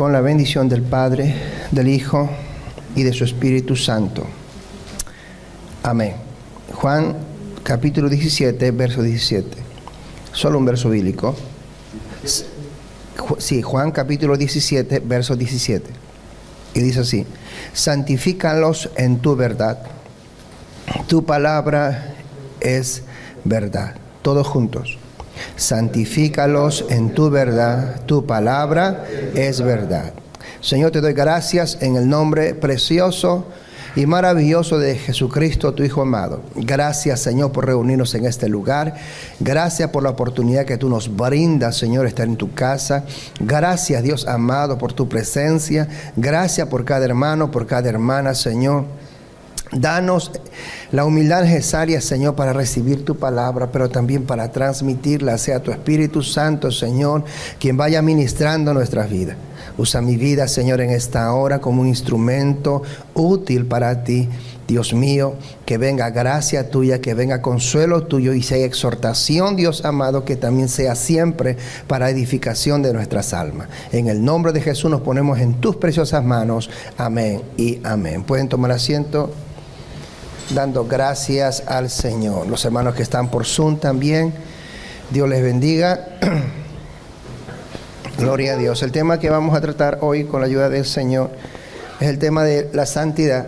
con la bendición del Padre, del Hijo y de su Espíritu Santo. Amén. Juan capítulo 17, verso 17. Solo un verso bíblico. Sí, Juan capítulo 17, verso 17. Y dice así: santifícalos en tu verdad. Tu palabra es verdad. Todos juntos. Santifícalos en tu verdad. Tu palabra es verdad. Señor, te doy gracias en el nombre precioso y maravilloso de Jesucristo, tu Hijo amado. Gracias, Señor, por reunirnos en este lugar. Gracias por la oportunidad que tú nos brindas, Señor, estar en tu casa. Gracias, Dios amado, por tu presencia. Gracias por cada hermano, por cada hermana, Señor. Danos la humildad necesaria, Señor, para recibir tu palabra, pero también para transmitirla. Sea tu Espíritu Santo, Señor, quien vaya ministrando nuestras vidas. Usa mi vida, Señor, en esta hora como un instrumento útil para ti, Dios mío. Que venga gracia tuya, que venga consuelo tuyo y sea exhortación, Dios amado, que también sea siempre para edificación de nuestras almas. En el nombre de Jesús nos ponemos en tus preciosas manos. Amén y amén. Pueden tomar asiento, dando gracias al Señor. Los hermanos que están por Zoom también, Dios les bendiga. Gloria a Dios. El tema que vamos a tratar hoy con la ayuda del Señor es el tema de la santidad.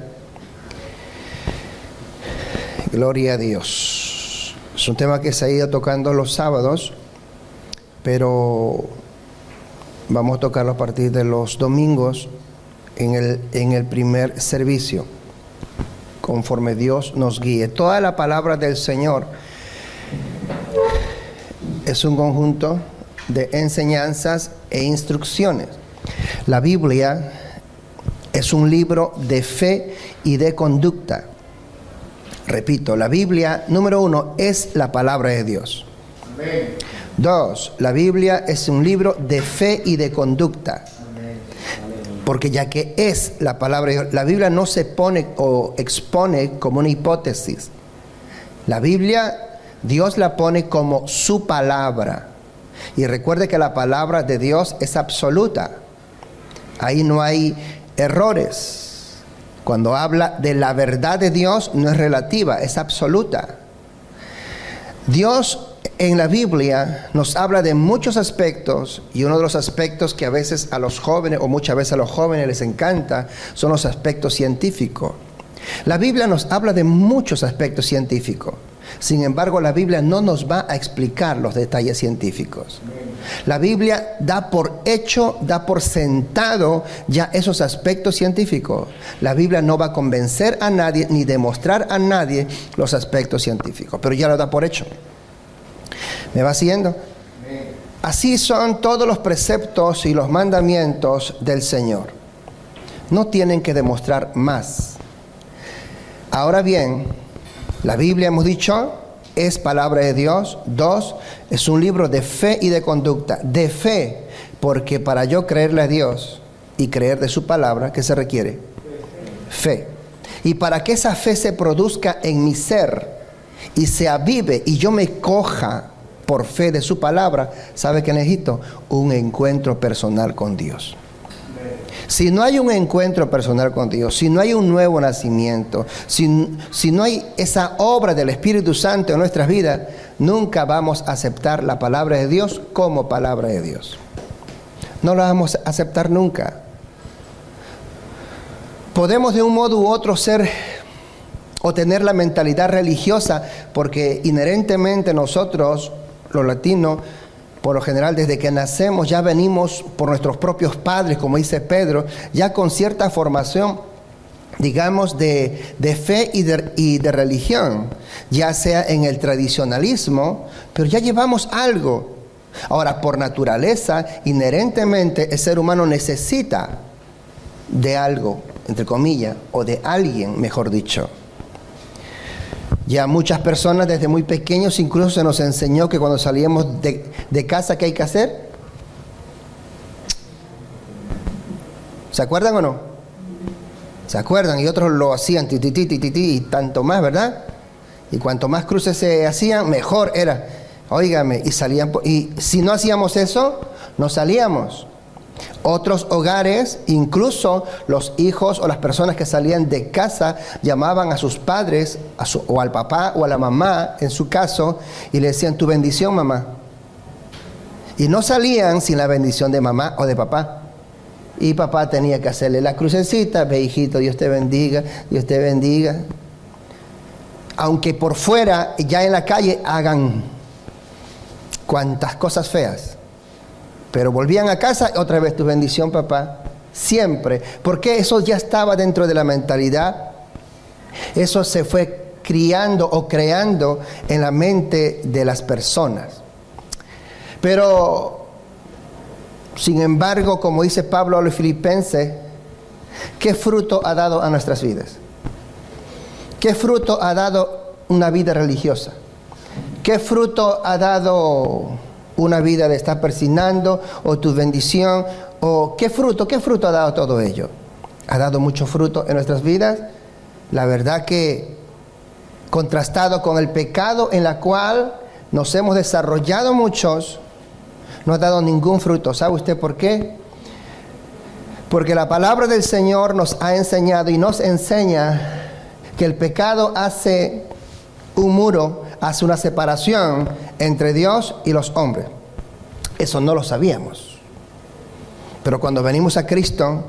Gloria a Dios. Es un tema que se ha ido tocando los sábados, pero vamos a tocarlo a partir de los domingos en el primer servicio, conforme Dios nos guíe. Toda la palabra del Señor es un conjunto de enseñanzas e instrucciones. La Biblia es un libro de fe y de conducta. Repito, la Biblia, número 1, es la palabra de Dios. Amén. 2, la Biblia es un libro de fe y de conducta. Amén. Porque ya que es la palabra de Dios, la Biblia no se pone o expone como una hipótesis. La Biblia, Dios la pone como su palabra. Y recuerde que la palabra de Dios es absoluta. Ahí no hay errores. Cuando habla de la verdad de Dios, no es relativa, es absoluta. Dios en la Biblia nos habla de muchos aspectos, y uno de los aspectos que a veces a los jóvenes, o muchas veces a los jóvenes les encanta, son los aspectos científicos. La Biblia nos habla de muchos aspectos científicos. Sin embargo, la Biblia no nos va a explicar los detalles científicos. La Biblia da por hecho, da por sentado ya esos aspectos científicos. La Biblia no va a convencer a nadie ni demostrar a nadie los aspectos científicos, pero ya lo da por hecho. ¿Me va siguiendo? Así son todos los preceptos y los mandamientos del Señor. No tienen que demostrar más. Ahora bien, la Biblia, hemos dicho, es palabra de Dios. 2, es un libro de fe y de conducta. De fe, porque para yo creerle a Dios y creer de su palabra, ¿qué se requiere? Fe. Y para que esa fe se produzca en mi ser y se avive y yo me coja por fe de su palabra, ¿sabe qué necesito? Un encuentro personal con Dios. Si no hay un encuentro personal con Dios, si no hay un nuevo nacimiento, si no hay esa obra del Espíritu Santo en nuestras vidas, nunca vamos a aceptar la palabra de Dios como palabra de Dios. No la vamos a aceptar nunca. Podemos de un modo u otro ser o tener la mentalidad religiosa, porque inherentemente nosotros, los latinos, por lo general, desde que nacemos ya venimos por nuestros propios padres, como dice Pedro, ya con cierta formación, digamos, de fe y de religión, ya sea en el tradicionalismo, pero ya llevamos algo. Ahora, por naturaleza, inherentemente, el ser humano necesita de algo, entre comillas, o de alguien, mejor dicho. Ya muchas personas desde muy pequeños incluso se nos enseñó que cuando salíamos de casa, ¿qué hay que hacer? ¿Se acuerdan o no? ¿Se acuerdan? Y otros lo hacían y tanto más, ¿verdad? Y cuanto más cruces se hacían, mejor era. Óigame, y salían, y si no hacíamos eso, no salíamos. Otros hogares, incluso los hijos o las personas que salían de casa, llamaban a sus padres, o al papá o a la mamá, en su caso, y le decían, tu bendición, mamá. Y no salían sin la bendición de mamá o de papá. Y papá tenía que hacerle la crucecita, ve hijito, Dios te bendiga, Dios te bendiga. Aunque por fuera, ya en la calle, hagan cuantas cosas feas. Pero volvían a casa, otra vez tu bendición, papá. Siempre. Porque eso ya estaba dentro de la mentalidad. Eso se fue criando o creando en la mente de las personas. Pero, sin embargo, como dice Pablo a los Filipenses, ¿qué fruto ha dado a nuestras vidas? ¿Qué fruto ha dado una vida religiosa? ¿Qué fruto ha dado una vida de estar persignando o tu bendición? ¿O qué fruto ha dado todo ello? ¿Ha dado mucho fruto en nuestras vidas? La verdad que contrastado con el pecado en la cual nos hemos desarrollado muchos, no ha dado ningún fruto. ¿Sabe usted por qué? Porque la palabra del Señor nos ha enseñado y nos enseña que el pecado hace un muro, hace una separación entre Dios y los hombres. Eso no lo sabíamos. Pero cuando venimos a Cristo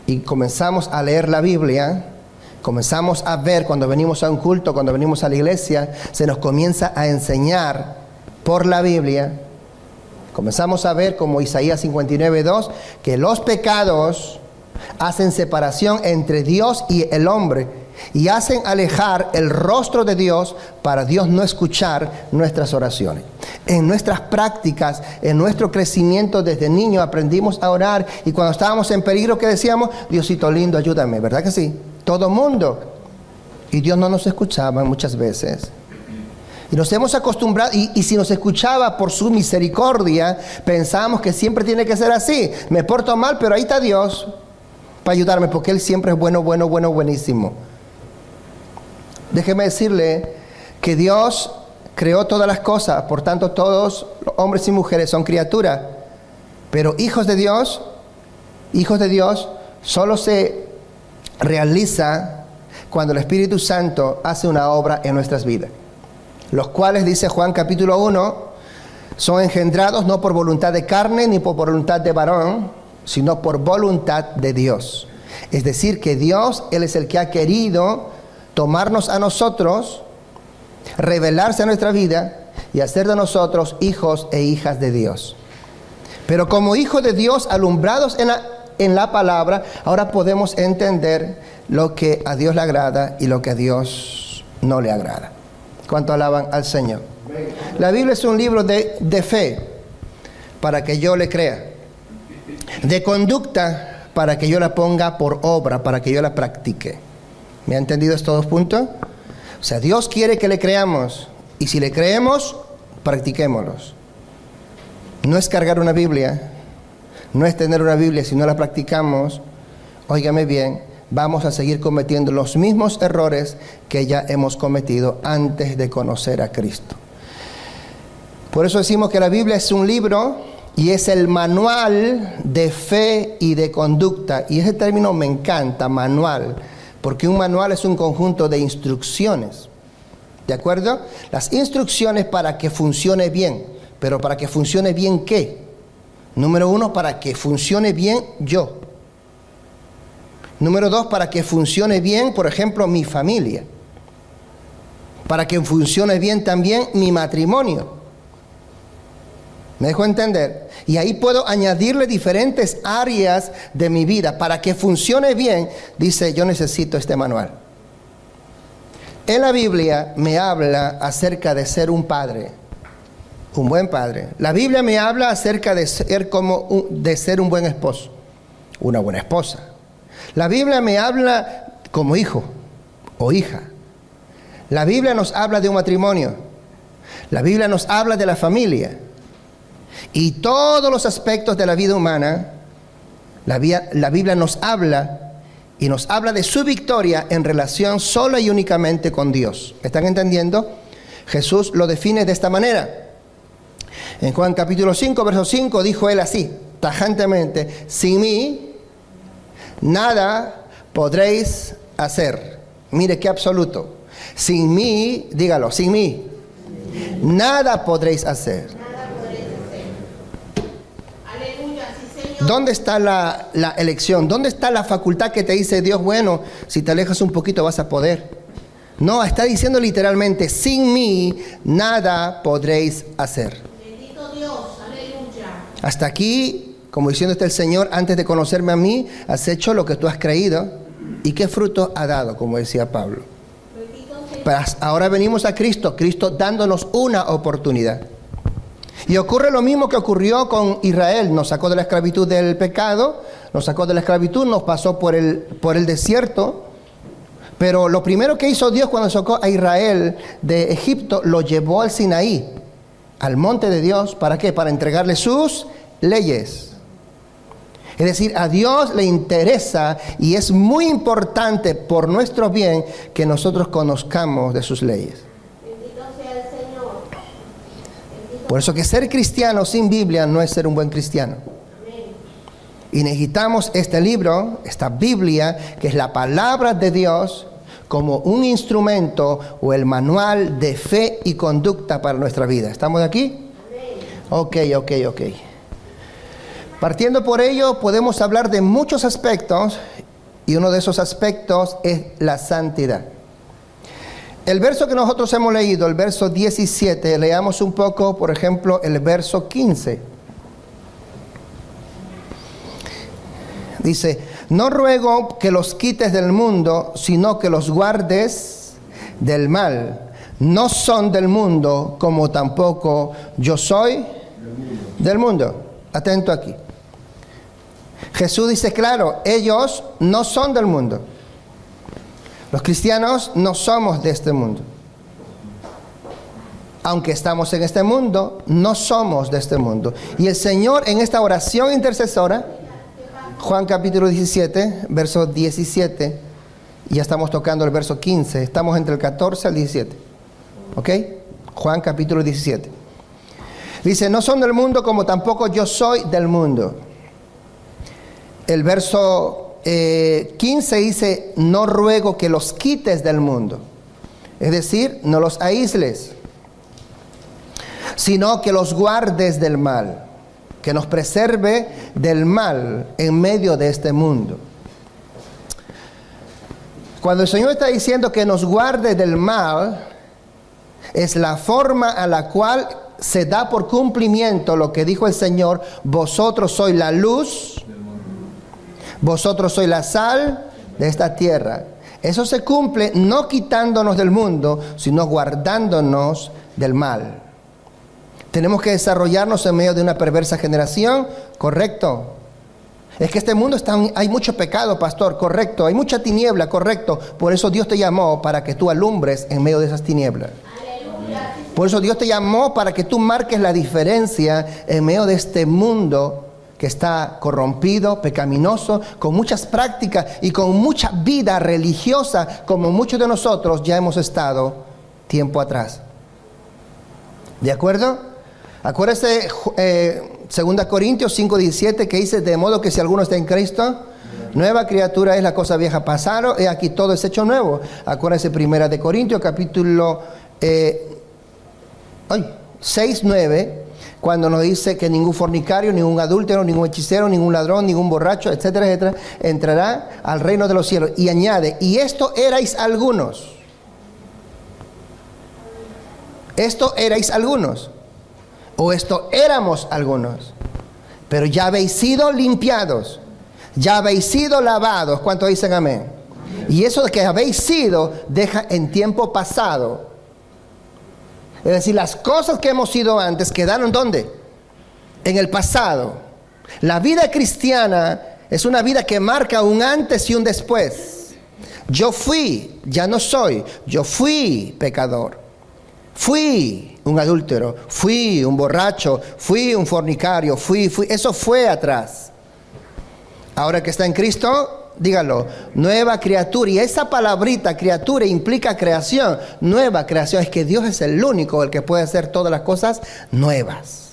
y comenzamos a leer la Biblia, comenzamos a ver cuando venimos a un culto, cuando venimos a la iglesia, se nos comienza a enseñar por la Biblia. Comenzamos a ver, como Isaías 59:2, que los pecados hacen separación entre Dios y el hombre y hacen alejar el rostro de Dios para Dios no escuchar nuestras oraciones. En nuestras prácticas, en nuestro crecimiento desde niño aprendimos a orar y cuando estábamos en peligro, ¿qué decíamos? Diosito lindo, ayúdame, ¿verdad que sí? Todo mundo. Y Dios no nos escuchaba muchas veces. Y nos hemos acostumbrado, y si nos escuchaba por su misericordia, pensamos que siempre tiene que ser así. Me porto mal, pero ahí está Dios para ayudarme, porque Él siempre es bueno, buenísimo. Déjeme decirle que Dios creó todas las cosas, por tanto todos los hombres y mujeres son criaturas. Pero hijos de Dios solo se realiza cuando el Espíritu Santo hace una obra en nuestras vidas. Los cuales, dice Juan capítulo 1, son engendrados no por voluntad de carne ni por voluntad de varón, sino por voluntad de Dios. Es decir, que Dios, Él es el que ha querido tomarnos a nosotros, revelarse a nuestra vida y hacer de nosotros hijos e hijas de Dios. Pero como hijos de Dios, alumbrados en la palabra, ahora podemos entender lo que a Dios le agrada y lo que a Dios no le agrada. ¿Cuánto alaban al Señor? La Biblia es un libro de fe para que yo le crea, de conducta para que yo la ponga por obra, para que yo la practique. ¿Me ha entendido estos dos puntos? O sea, Dios quiere que le creamos y si le creemos, practiquémoslos. No es cargar una Biblia, no es tener una Biblia si no la practicamos. Óigame bien, vamos a seguir cometiendo los mismos errores que ya hemos cometido antes de conocer a Cristo. Por eso decimos que la Biblia es un libro y es el manual de fe y de conducta. Y ese término me encanta, manual, porque un manual es un conjunto de instrucciones. ¿De acuerdo? Las instrucciones para que funcione bien. Pero ¿para que funcione bien qué? Número 1, para que funcione bien yo. Número 2, para que funcione bien, por ejemplo, mi familia. Para que funcione bien también mi matrimonio. ¿Me dejo entender? Y ahí puedo añadirle diferentes áreas de mi vida. Para que funcione bien, dice, yo necesito este manual. En la Biblia me habla acerca de ser un padre, un buen padre. La Biblia me habla acerca de ser un buen esposo, una buena esposa. La Biblia me habla como hijo o hija. La Biblia nos habla de un matrimonio. La Biblia nos habla de la familia. Y todos los aspectos de la vida humana, la Biblia nos habla y nos habla de su victoria en relación sola y únicamente con Dios. ¿Me están entendiendo? Jesús lo define de esta manera. En Juan capítulo 5, verso 5, dijo él así: tajantemente, sin mí, nada podréis hacer. Mire qué absoluto. Sin mí, dígalo, sin mí, nada podréis hacer. Aleluya, sí, Señor. ¿Dónde está la elección? ¿Dónde está la facultad que te dice Dios, bueno, si te alejas un poquito vas a poder? No, está diciendo literalmente, sin mí nada podréis hacer. Bendito Dios, aleluya. Hasta aquí, como diciendo el Señor, antes de conocerme a mí, has hecho lo que tú has creído. ¿Y qué fruto ha dado, como decía Pablo? Bendito Señor. Pero ahora venimos a Cristo, Cristo dándonos una oportunidad. Y ocurre lo mismo que ocurrió con Israel. Nos sacó de la esclavitud del pecado, nos sacó de la esclavitud, nos pasó por el desierto. Pero lo primero que hizo Dios cuando sacó a Israel de Egipto, lo llevó al Sinaí, al monte de Dios. ¿Para qué? Para entregarle sus leyes. Es decir, a Dios le interesa y es muy importante por nuestro bien que nosotros conozcamos de sus leyes. Bendito sea el Señor. Por eso que ser cristiano sin Biblia no es ser un buen cristiano. Amén. Y necesitamos este libro, esta Biblia, que es la palabra de Dios, como un instrumento o el manual de fe y conducta para nuestra vida. ¿Estamos de aquí? Amén. Ok. Partiendo por ello, podemos hablar de muchos aspectos, y uno de esos aspectos es la santidad. El verso que nosotros hemos leído, el verso 17, leamos un poco, por ejemplo, el verso 15. Dice, no ruego que los quites del mundo, sino que los guardes del mal. No son del mundo, como tampoco yo soy del mundo. Atento aquí. Jesús dice claro, ellos no son del mundo. Los cristianos no somos de este mundo. Aunque estamos en este mundo, no somos de este mundo. Y el Señor en esta oración intercesora, Juan capítulo 17, verso 17, ya estamos tocando el verso 15, estamos entre el 14 al 17. ¿Ok? Juan capítulo 17. Dice, no son del mundo como tampoco yo soy del mundo. El verso 15 dice, no ruego que los quites del mundo. Es decir, no los aísles, sino que los guardes del mal, que nos preserve del mal en medio de este mundo. Cuando el Señor está diciendo que nos guarde del mal, es la forma a la cual se da por cumplimiento lo que dijo el Señor, vosotros sois la luz, vosotros sois la sal de esta tierra. Eso se cumple no quitándonos del mundo, sino guardándonos del mal. Tenemos que desarrollarnos en medio de una perversa generación, correcto. Es que este mundo hay mucho pecado, pastor, correcto. Hay mucha tiniebla, correcto. Por eso Dios te llamó para que tú alumbres en medio de esas tinieblas. Por eso Dios te llamó para que tú marques la diferencia en medio de este mundo que está corrompido, pecaminoso, con muchas prácticas y con mucha vida religiosa, como muchos de nosotros ya hemos estado tiempo atrás. ¿De acuerdo? Acuérdese 2 Corintios 5:17 que dice, de modo que si alguno está en Cristo, nueva criatura es, la cosa vieja pasaron, y aquí todo es hecho nuevo. Acuérdese 1 Corintios capítulo 6:9, cuando nos dice que ningún fornicario, ningún adúltero, ningún hechicero, ningún ladrón, ningún borracho, etcétera, etcétera, entrará al reino de los cielos. Y añade, y esto erais algunos. Esto erais algunos. O esto éramos algunos. Pero ya habéis sido limpiados. Ya habéis sido lavados. ¿Cuántos dicen amén? Y eso de que habéis sido, deja en tiempo pasado. Es decir, las cosas que hemos sido antes quedaron ¿dónde? En el pasado. La vida cristiana es una vida que marca un antes y un después. Yo fui, ya no soy. Yo fui pecador. Fui un adúltero. Fui un borracho. Fui un fornicario. Fui. Eso fue atrás. Ahora que está en Cristo, dígalo, nueva criatura. Y esa palabrita, criatura, implica creación. Nueva creación. Es que Dios es el único, el que puede hacer todas las cosas nuevas.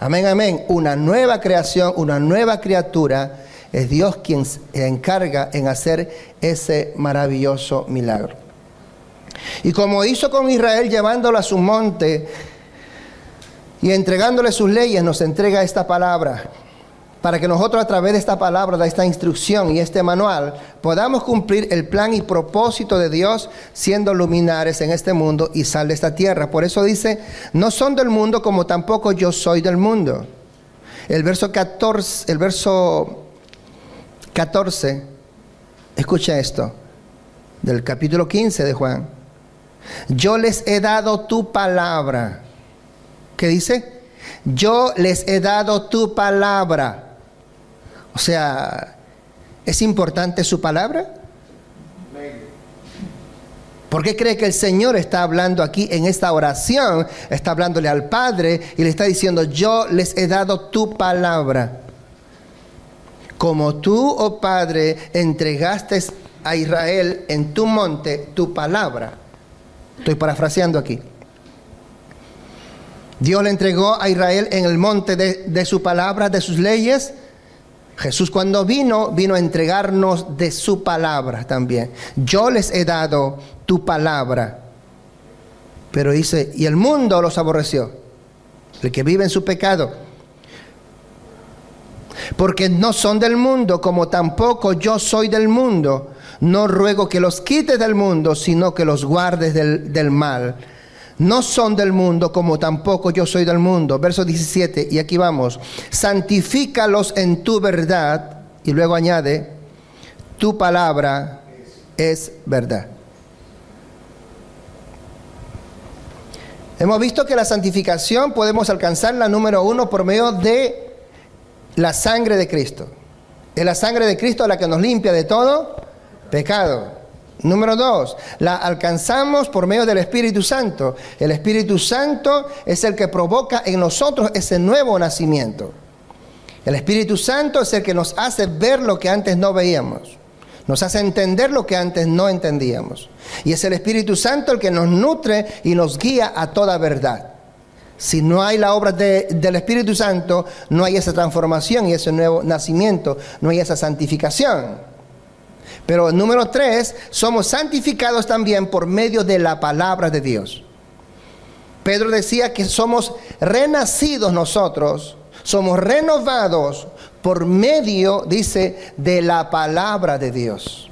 Amén, amén. Una nueva creación, una nueva criatura. Es Dios quien se encarga en hacer ese maravilloso milagro. Y como hizo con Israel llevándolo a su monte y entregándole sus leyes, nos entrega esta palabra. Para que nosotros a través de esta palabra, de esta instrucción y este manual, podamos cumplir el plan y propósito de Dios siendo luminares en este mundo y sal de esta tierra. Por eso dice, no son del mundo como tampoco yo soy del mundo. El verso 14, escucha esto, del capítulo 15 de Juan. Yo les he dado tu palabra. ¿Qué dice? Yo les he dado tu palabra. O sea, ¿es importante su palabra? ¿Por qué cree que el Señor está hablando aquí en esta oración? Está hablándole al Padre y le está diciendo, yo les he dado tu palabra. Como tú, oh Padre, entregaste a Israel en tu monte tu palabra. Estoy parafraseando aquí. Dios le entregó a Israel en el monte de su palabra, de sus leyes. Jesús cuando vino a entregarnos de su palabra también. Yo les he dado tu palabra. Pero dice, y el mundo los aborreció, el que vive en su pecado. Porque no son del mundo, como tampoco yo soy del mundo. No ruego que los quites del mundo, sino que los guardes del mal. No son del mundo, como tampoco yo soy del mundo. Verso 17, y aquí vamos. Santifícalos en tu verdad. Y luego añade, tu palabra es verdad. Hemos visto que la santificación podemos alcanzarla, número 1, por medio de la sangre de Cristo. Es la sangre de Cristo la que nos limpia de todo pecado. Número 2, la alcanzamos por medio del Espíritu Santo. El Espíritu Santo es el que provoca en nosotros ese nuevo nacimiento. El Espíritu Santo es el que nos hace ver lo que antes no veíamos. Nos hace entender lo que antes no entendíamos. Y es el Espíritu Santo el que nos nutre y nos guía a toda verdad. Si no hay la obra del Espíritu Santo, no hay esa transformación y ese nuevo nacimiento, no hay esa santificación. Pero número 3, somos santificados también por medio de la palabra de Dios. Pedro decía que somos renacidos nosotros, somos renovados por medio, dice, de la palabra de Dios.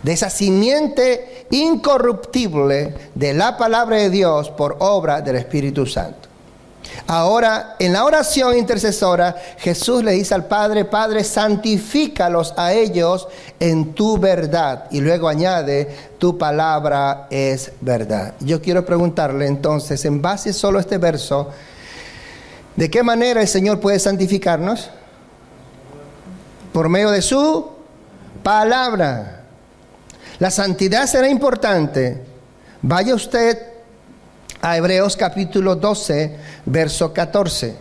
De esa simiente incorruptible de la palabra de Dios por obra del Espíritu Santo. Ahora, en la oración intercesora, Jesús le dice al Padre, Padre, santifícalos a ellos en tu verdad. Y luego añade, tu palabra es verdad. Yo quiero preguntarle entonces, en base solo a este verso, ¿de qué manera el Señor puede santificarnos? Por medio de su palabra. La santidad será importante. Vaya usted a Hebreos capítulo 12, verso 14.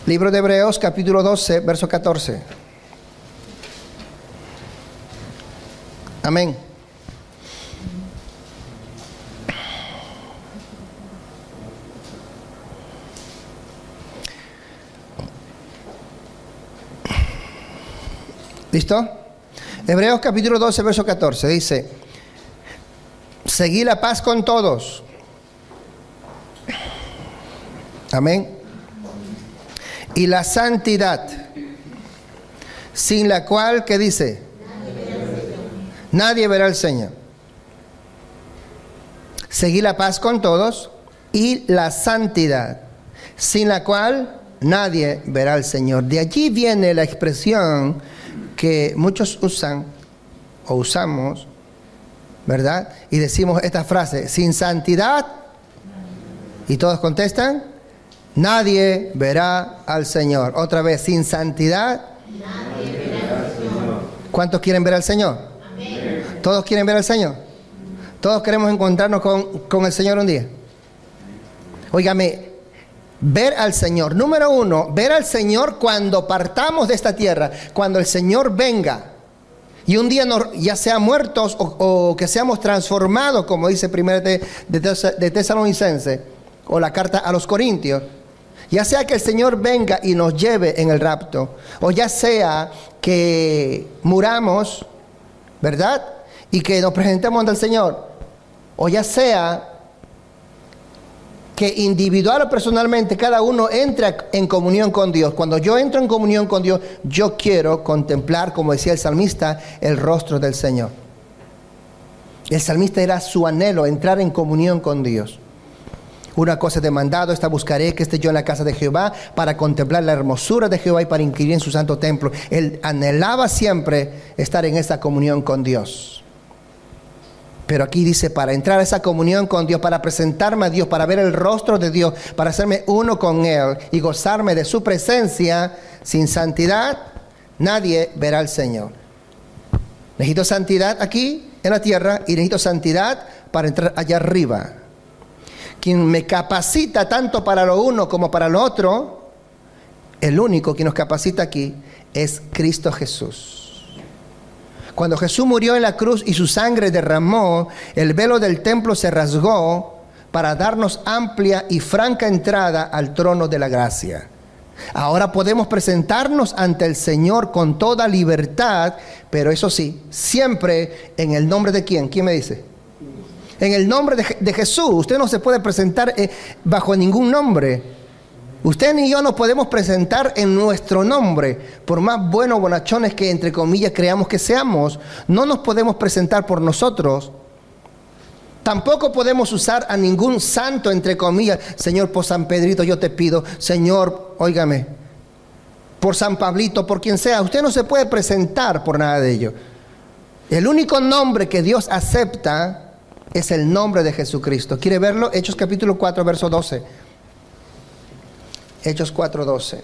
Libro de Hebreos capítulo 12, verso 14. Amén. ¿Listo? Hebreos capítulo 12, verso 14, dice, seguid la paz con todos. Amén. Y la santidad, sin la cual, ¿qué dice? Nadie verá al Señor. Seguid la paz con todos y la santidad, sin la cual nadie verá al Señor. De allí viene la expresión que muchos usan o usamos, ¿verdad? Y decimos esta frase, sin santidad, y todos contestan, nadie verá al Señor. Otra vez, sin santidad, nadie verá al Señor. ¿Cuántos quieren ver al Señor? Amén. ¿Todos quieren ver al Señor? ¿Todos queremos encontrarnos con el Señor un día? Óigame, ver al Señor. Número 1, ver al Señor cuando partamos de esta tierra, cuando el Señor venga. Y un día ya sea muertos o que seamos transformados, como dice 1 de Tesalonicenses, o la carta a los Corintios. Ya sea que el Señor venga y nos lleve en el rapto, o ya sea que muramos, ¿verdad? Y que nos presentemos ante el Señor, o ya sea que individual o personalmente cada uno entra en comunión con Dios. Cuando yo entro en comunión con Dios, yo quiero contemplar, como decía el salmista, el rostro del Señor. El salmista era su anhelo, entrar en comunión con Dios. Una cosa he demandado, esta buscaré, que esté yo en la casa de Jehová, para contemplar la hermosura de Jehová y para inquirir en su santo templo. Él anhelaba siempre estar en esta comunión con Dios. Pero aquí dice, para entrar a esa comunión con Dios, para presentarme a Dios, para ver el rostro de Dios, para hacerme uno con Él y gozarme de su presencia, sin santidad, nadie verá al Señor. Necesito santidad aquí en la tierra y necesito santidad para entrar allá arriba. Quien me capacita tanto para lo uno como para lo otro, el único que nos capacita aquí es Cristo Jesús. Cuando Jesús murió en la cruz y su sangre derramó, el velo del templo se rasgó para darnos amplia y franca entrada al trono de la gracia. Ahora podemos presentarnos ante el Señor con toda libertad, pero eso sí, siempre en el nombre de ¿quién? ¿Quién me dice? En el nombre de Jesús. Usted no se puede presentar bajo ningún nombre. Usted ni yo nos podemos presentar en nuestro nombre, por más buenos bonachones que entre comillas creamos que seamos. No nos podemos presentar por nosotros. Tampoco podemos usar a ningún santo entre comillas. Señor, por San Pedrito yo te pido. Señor, óigame, por San Pablito, por quien sea. Usted no se puede presentar por nada de ello. El único nombre que Dios acepta es el nombre de Jesucristo. ¿Quiere verlo? Hechos capítulo 4, verso 12. Hechos 4:12.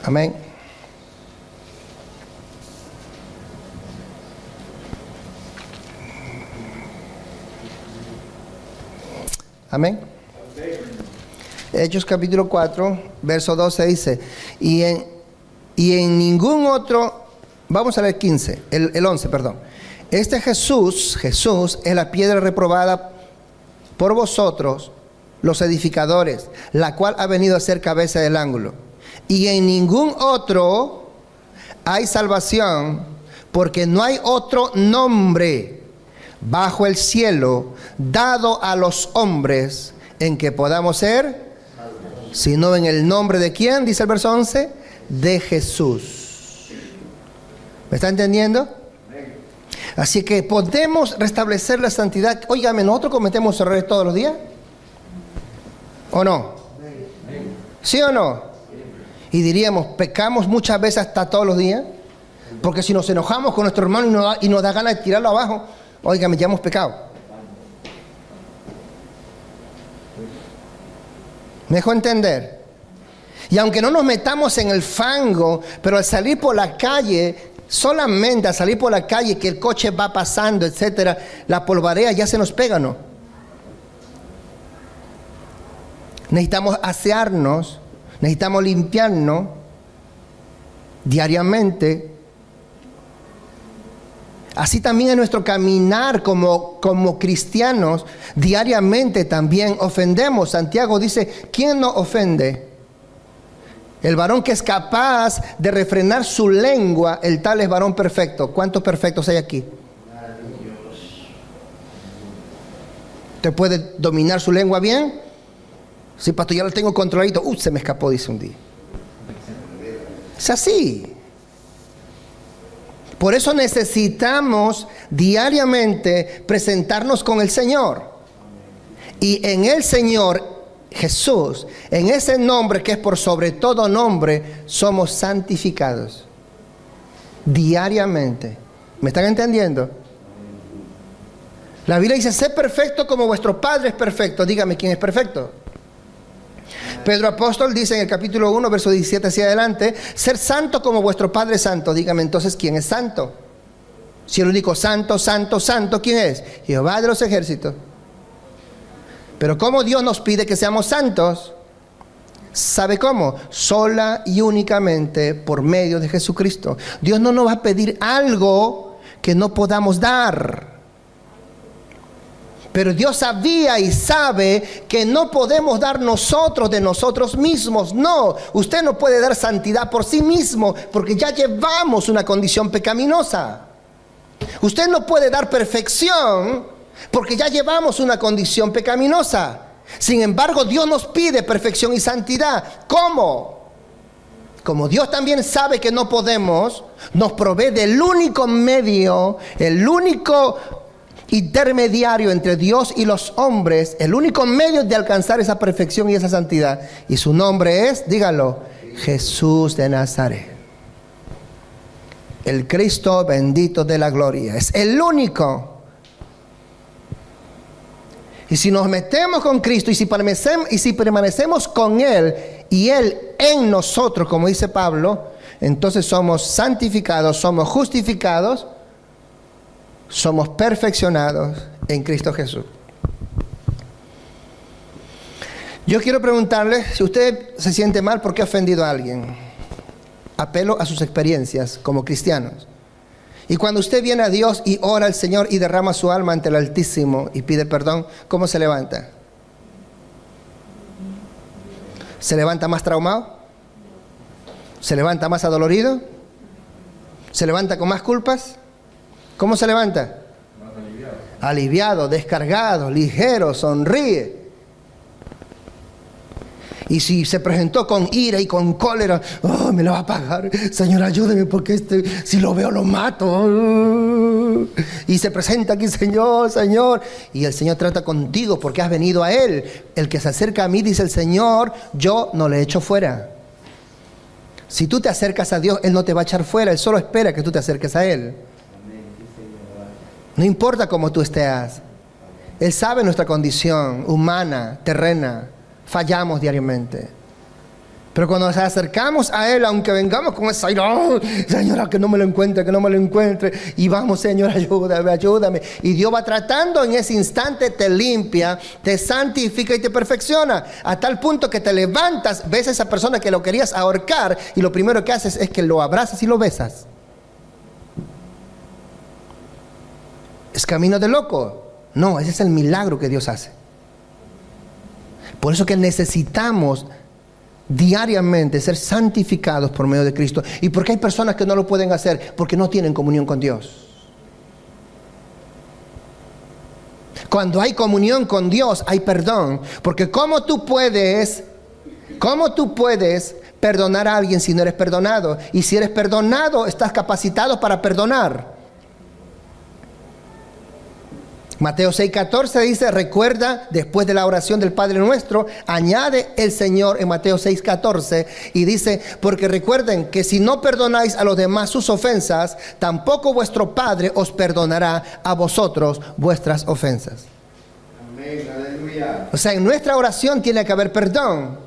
Amén. Amén. Hechos capítulo 4, verso 12 dice, y en ningún otro, vamos a leer 15, el 11, perdón. Este Jesús es la piedra reprobada por vosotros, los edificadores, la cual ha venido a ser cabeza del ángulo. Y en ningún otro hay salvación, porque no hay otro nombre bajo el cielo dado a los hombres en que podamos ser, sino en el nombre de ¿quién? Dice el verso 11, de Jesús. ¿Me está entendiendo? Así que podemos restablecer la santidad. Óigame, ¿nosotros cometemos errores todos los días? ¿O no? ¿Sí o no? Y diríamos, pecamos muchas veces hasta todos los días. Porque si nos enojamos con nuestro hermano y nos da ganas de tirarlo abajo, óigame, ya hemos pecado. ¿Me dejó entender? Y aunque no nos metamos en el fango, pero al salir por la calle, solamente al salir por la calle, que el coche va pasando, etcétera, la polvareda ya se nos pega, ¿no? Necesitamos asearnos, necesitamos limpiarnos diariamente. Así también en nuestro caminar como cristianos, diariamente también ofendemos. Santiago dice, ¿quién no ofende? El varón que es capaz de refrenar su lengua, el tal es varón perfecto. ¿Cuántos perfectos hay aquí? ¿Usted puede dominar su lengua bien? Sí, pastor, ya lo tengo controladito. Se me escapó, dice un día. Es así. Por eso necesitamos diariamente presentarnos con el Señor. Y en el Señor Jesús, en ese nombre que es por sobre todo nombre, somos santificados diariamente. ¿Me están entendiendo? La Biblia dice, sé perfecto como vuestro Padre es perfecto. Dígame, ¿quién es perfecto? Pedro apóstol dice en el capítulo 1, verso 17 hacia adelante, ser santo como vuestro Padre es santo. Dígame entonces, ¿quién es santo? Si el único santo, santo, santo, ¿quién es? Jehová de los ejércitos. Pero ¿cómo Dios nos pide que seamos santos? ¿Sabe cómo? Sola y únicamente por medio de Jesucristo. Dios no nos va a pedir algo que no podamos dar. Pero Dios sabía y sabe que no podemos dar nosotros de nosotros mismos. No, usted no puede dar santidad por sí mismo porque ya llevamos una condición pecaminosa. Usted no puede dar perfección porque ya llevamos una condición pecaminosa. Sin embargo, Dios nos pide perfección y santidad. ¿Cómo? Como Dios también sabe que no podemos, nos provee del único medio, el único intermediario entre Dios y los hombres, el único medio de alcanzar esa perfección y esa santidad. Y su nombre es, dígalo, Jesús de Nazaret. El Cristo bendito de la gloria. Es el único. Y si nos metemos con Cristo y si permanecemos con Él y Él en nosotros, como dice Pablo, entonces somos santificados, somos justificados, somos perfeccionados en Cristo Jesús. Yo quiero preguntarle, si usted se siente mal porque ha ofendido a alguien, apelo a sus experiencias como cristianos. Y cuando usted viene a Dios y ora al Señor y derrama su alma ante el Altísimo y pide perdón, ¿cómo se levanta? ¿Se levanta más traumado? ¿Se levanta más adolorido? ¿Se levanta con más culpas? ¿Cómo se levanta? Más aliviado. Aliviado, descargado, ligero, sonríe. Y si se presentó con ira y con cólera, oh, me lo va a pagar, Señor, ayúdeme porque si lo veo lo mato. Y se presenta aquí, Señor, Señor. Y el Señor trata contigo porque has venido a Él. El que se acerca a mí, dice el Señor, yo no le echo fuera. Si tú te acercas a Dios, Él no te va a echar fuera. Él solo espera que tú te acerques a Él. No importa cómo tú estés. Él sabe nuestra condición humana, terrena. Fallamos diariamente. Pero cuando nos acercamos a Él, aunque vengamos con esa ira, oh, Señora, que no me lo encuentre, que no me lo encuentre. Y vamos, Señor, ayúdame, ayúdame. Y Dios va tratando en ese instante, te limpia, te santifica y te perfecciona. A tal punto que te levantas, ves a esa persona que lo querías ahorcar y lo primero que haces es que lo abrazas y lo besas. ¿Es camino de loco? No, ese es el milagro que Dios hace. Por eso que necesitamos diariamente ser santificados por medio de Cristo. ¿Y por qué hay personas que no lo pueden hacer? Porque no tienen comunión con Dios. Cuando hay comunión con Dios, hay perdón. Porque ¿cómo tú puedes perdonar a alguien si no eres perdonado? Y si eres perdonado, estás capacitado para perdonar. Mateo 6:14 dice, recuerda, después de la oración del Padre Nuestro, añade el Señor en Mateo 6:14 y dice, porque recuerden que si no perdonáis a los demás sus ofensas, tampoco vuestro Padre os perdonará a vosotros vuestras ofensas. Amén, aleluya. O sea, en nuestra oración tiene que haber perdón.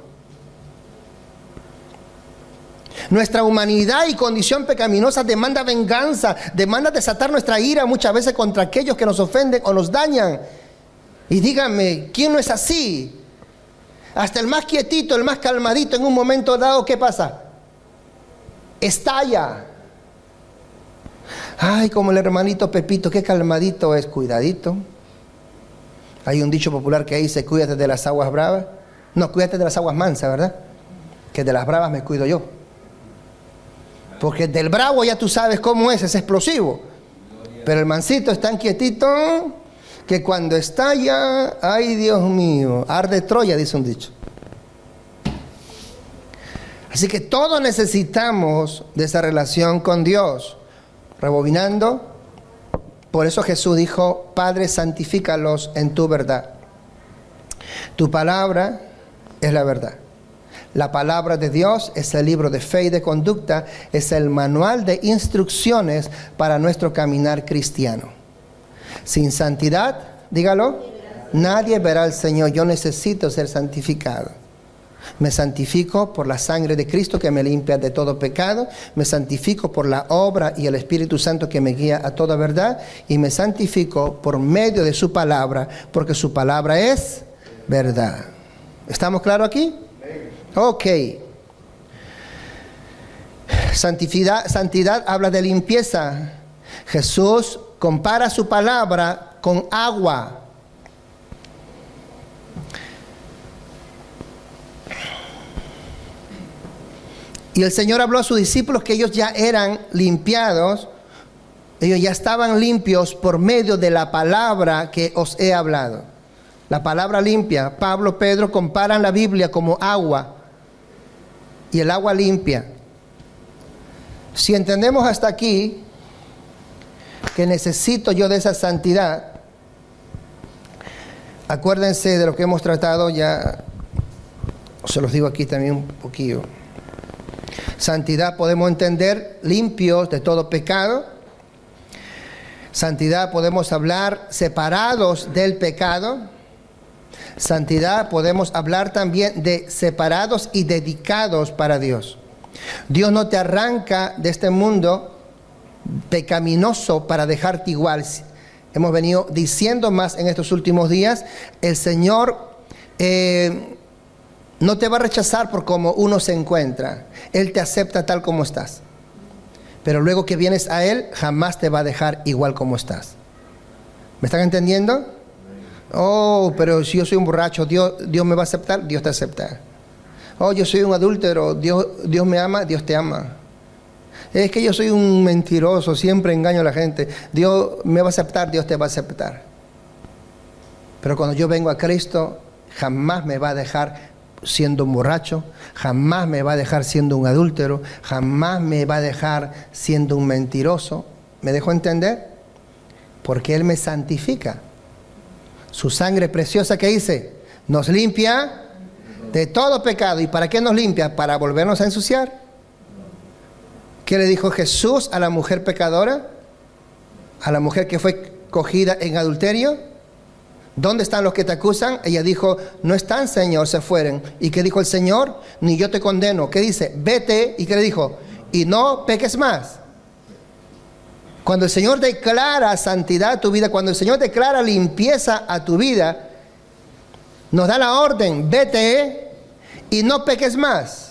Nuestra humanidad y condición pecaminosa demanda venganza, demanda desatar nuestra ira muchas veces contra aquellos que nos ofenden o nos dañan. Y díganme, ¿quién no es así? Hasta el más quietito, el más calmadito, en un momento dado, ¿qué pasa? Estalla. Ay, como el hermanito Pepito, qué calmadito es, cuidadito. Hay un dicho popular que dice, cuídate de las aguas bravas. No, cuídate de las aguas mansas, ¿verdad? Que de las bravas me cuido yo. Porque del bravo ya tú sabes cómo es explosivo. Pero el mansito es tan quietito que cuando estalla, ay Dios mío, arde Troya, dice un dicho. Así que todos necesitamos de esa relación con Dios. Rebobinando, por eso Jesús dijo, Padre, santifícalos en tu verdad. Tu palabra es la verdad. La palabra de Dios es el libro de fe y de conducta, es el manual de instrucciones para nuestro caminar cristiano. Sin santidad, dígalo, nadie verá al Señor. Yo necesito ser santificado. Me santifico por la sangre de Cristo que me limpia de todo pecado. Me santifico por la obra y el Espíritu Santo que me guía a toda verdad. Y me santifico por medio de su palabra, porque su palabra es verdad. ¿Estamos claros aquí? Ok. Santidad habla de limpieza. Jesús compara su palabra con agua. Y el Señor habló a sus discípulos que ellos ya eran limpiados, ellos ya estaban limpios por medio de la palabra que os he hablado. La palabra limpia. Pablo, Pedro comparan la Biblia como agua y el agua limpia. Si entendemos hasta aquí que necesito yo de esa santidad, acuérdense de lo que hemos tratado ya, se los digo aquí también un poquillo. Santidad podemos entender limpios de todo pecado. Santidad podemos hablar separados del pecado. Santidad podemos hablar también de separados y dedicados para Dios. Dios no te arranca de este mundo pecaminoso para dejarte igual. Hemos venido diciendo más en estos últimos días, el Señor no te va a rechazar por cómo uno se encuentra. Él te acepta tal como estás. Pero luego que vienes a Él, jamás te va a dejar igual como estás. ¿Me están entendiendo? Oh, pero si yo soy un borracho, Dios me va a aceptar. Dios te acepta. Oh, yo soy un adúltero, Dios me ama, Dios te ama. Es que yo soy un mentiroso, siempre engaño a la gente. Dios me va a aceptar, Dios te va a aceptar. Pero cuando yo vengo a Cristo, jamás me va a dejar siendo un borracho, jamás me va a dejar siendo un adúltero, jamás me va a dejar siendo un mentiroso. ¿Me dejo entender? Porque Él me santifica. Su sangre preciosa, ¿qué dice? Nos limpia de todo pecado. ¿Y para qué nos limpia? ¿Para volvernos a ensuciar? ¿Qué le dijo Jesús a la mujer pecadora? A la mujer que fue cogida en adulterio. ¿Dónde están los que te acusan? Ella dijo, no están, Señor, se fueron. ¿Y qué dijo el Señor? Ni yo te condeno. ¿Qué dice? Vete. ¿Y qué le dijo? Y no peques más. Cuando el Señor declara santidad a tu vida, cuando el Señor declara limpieza a tu vida, nos da la orden, vete y no peques más.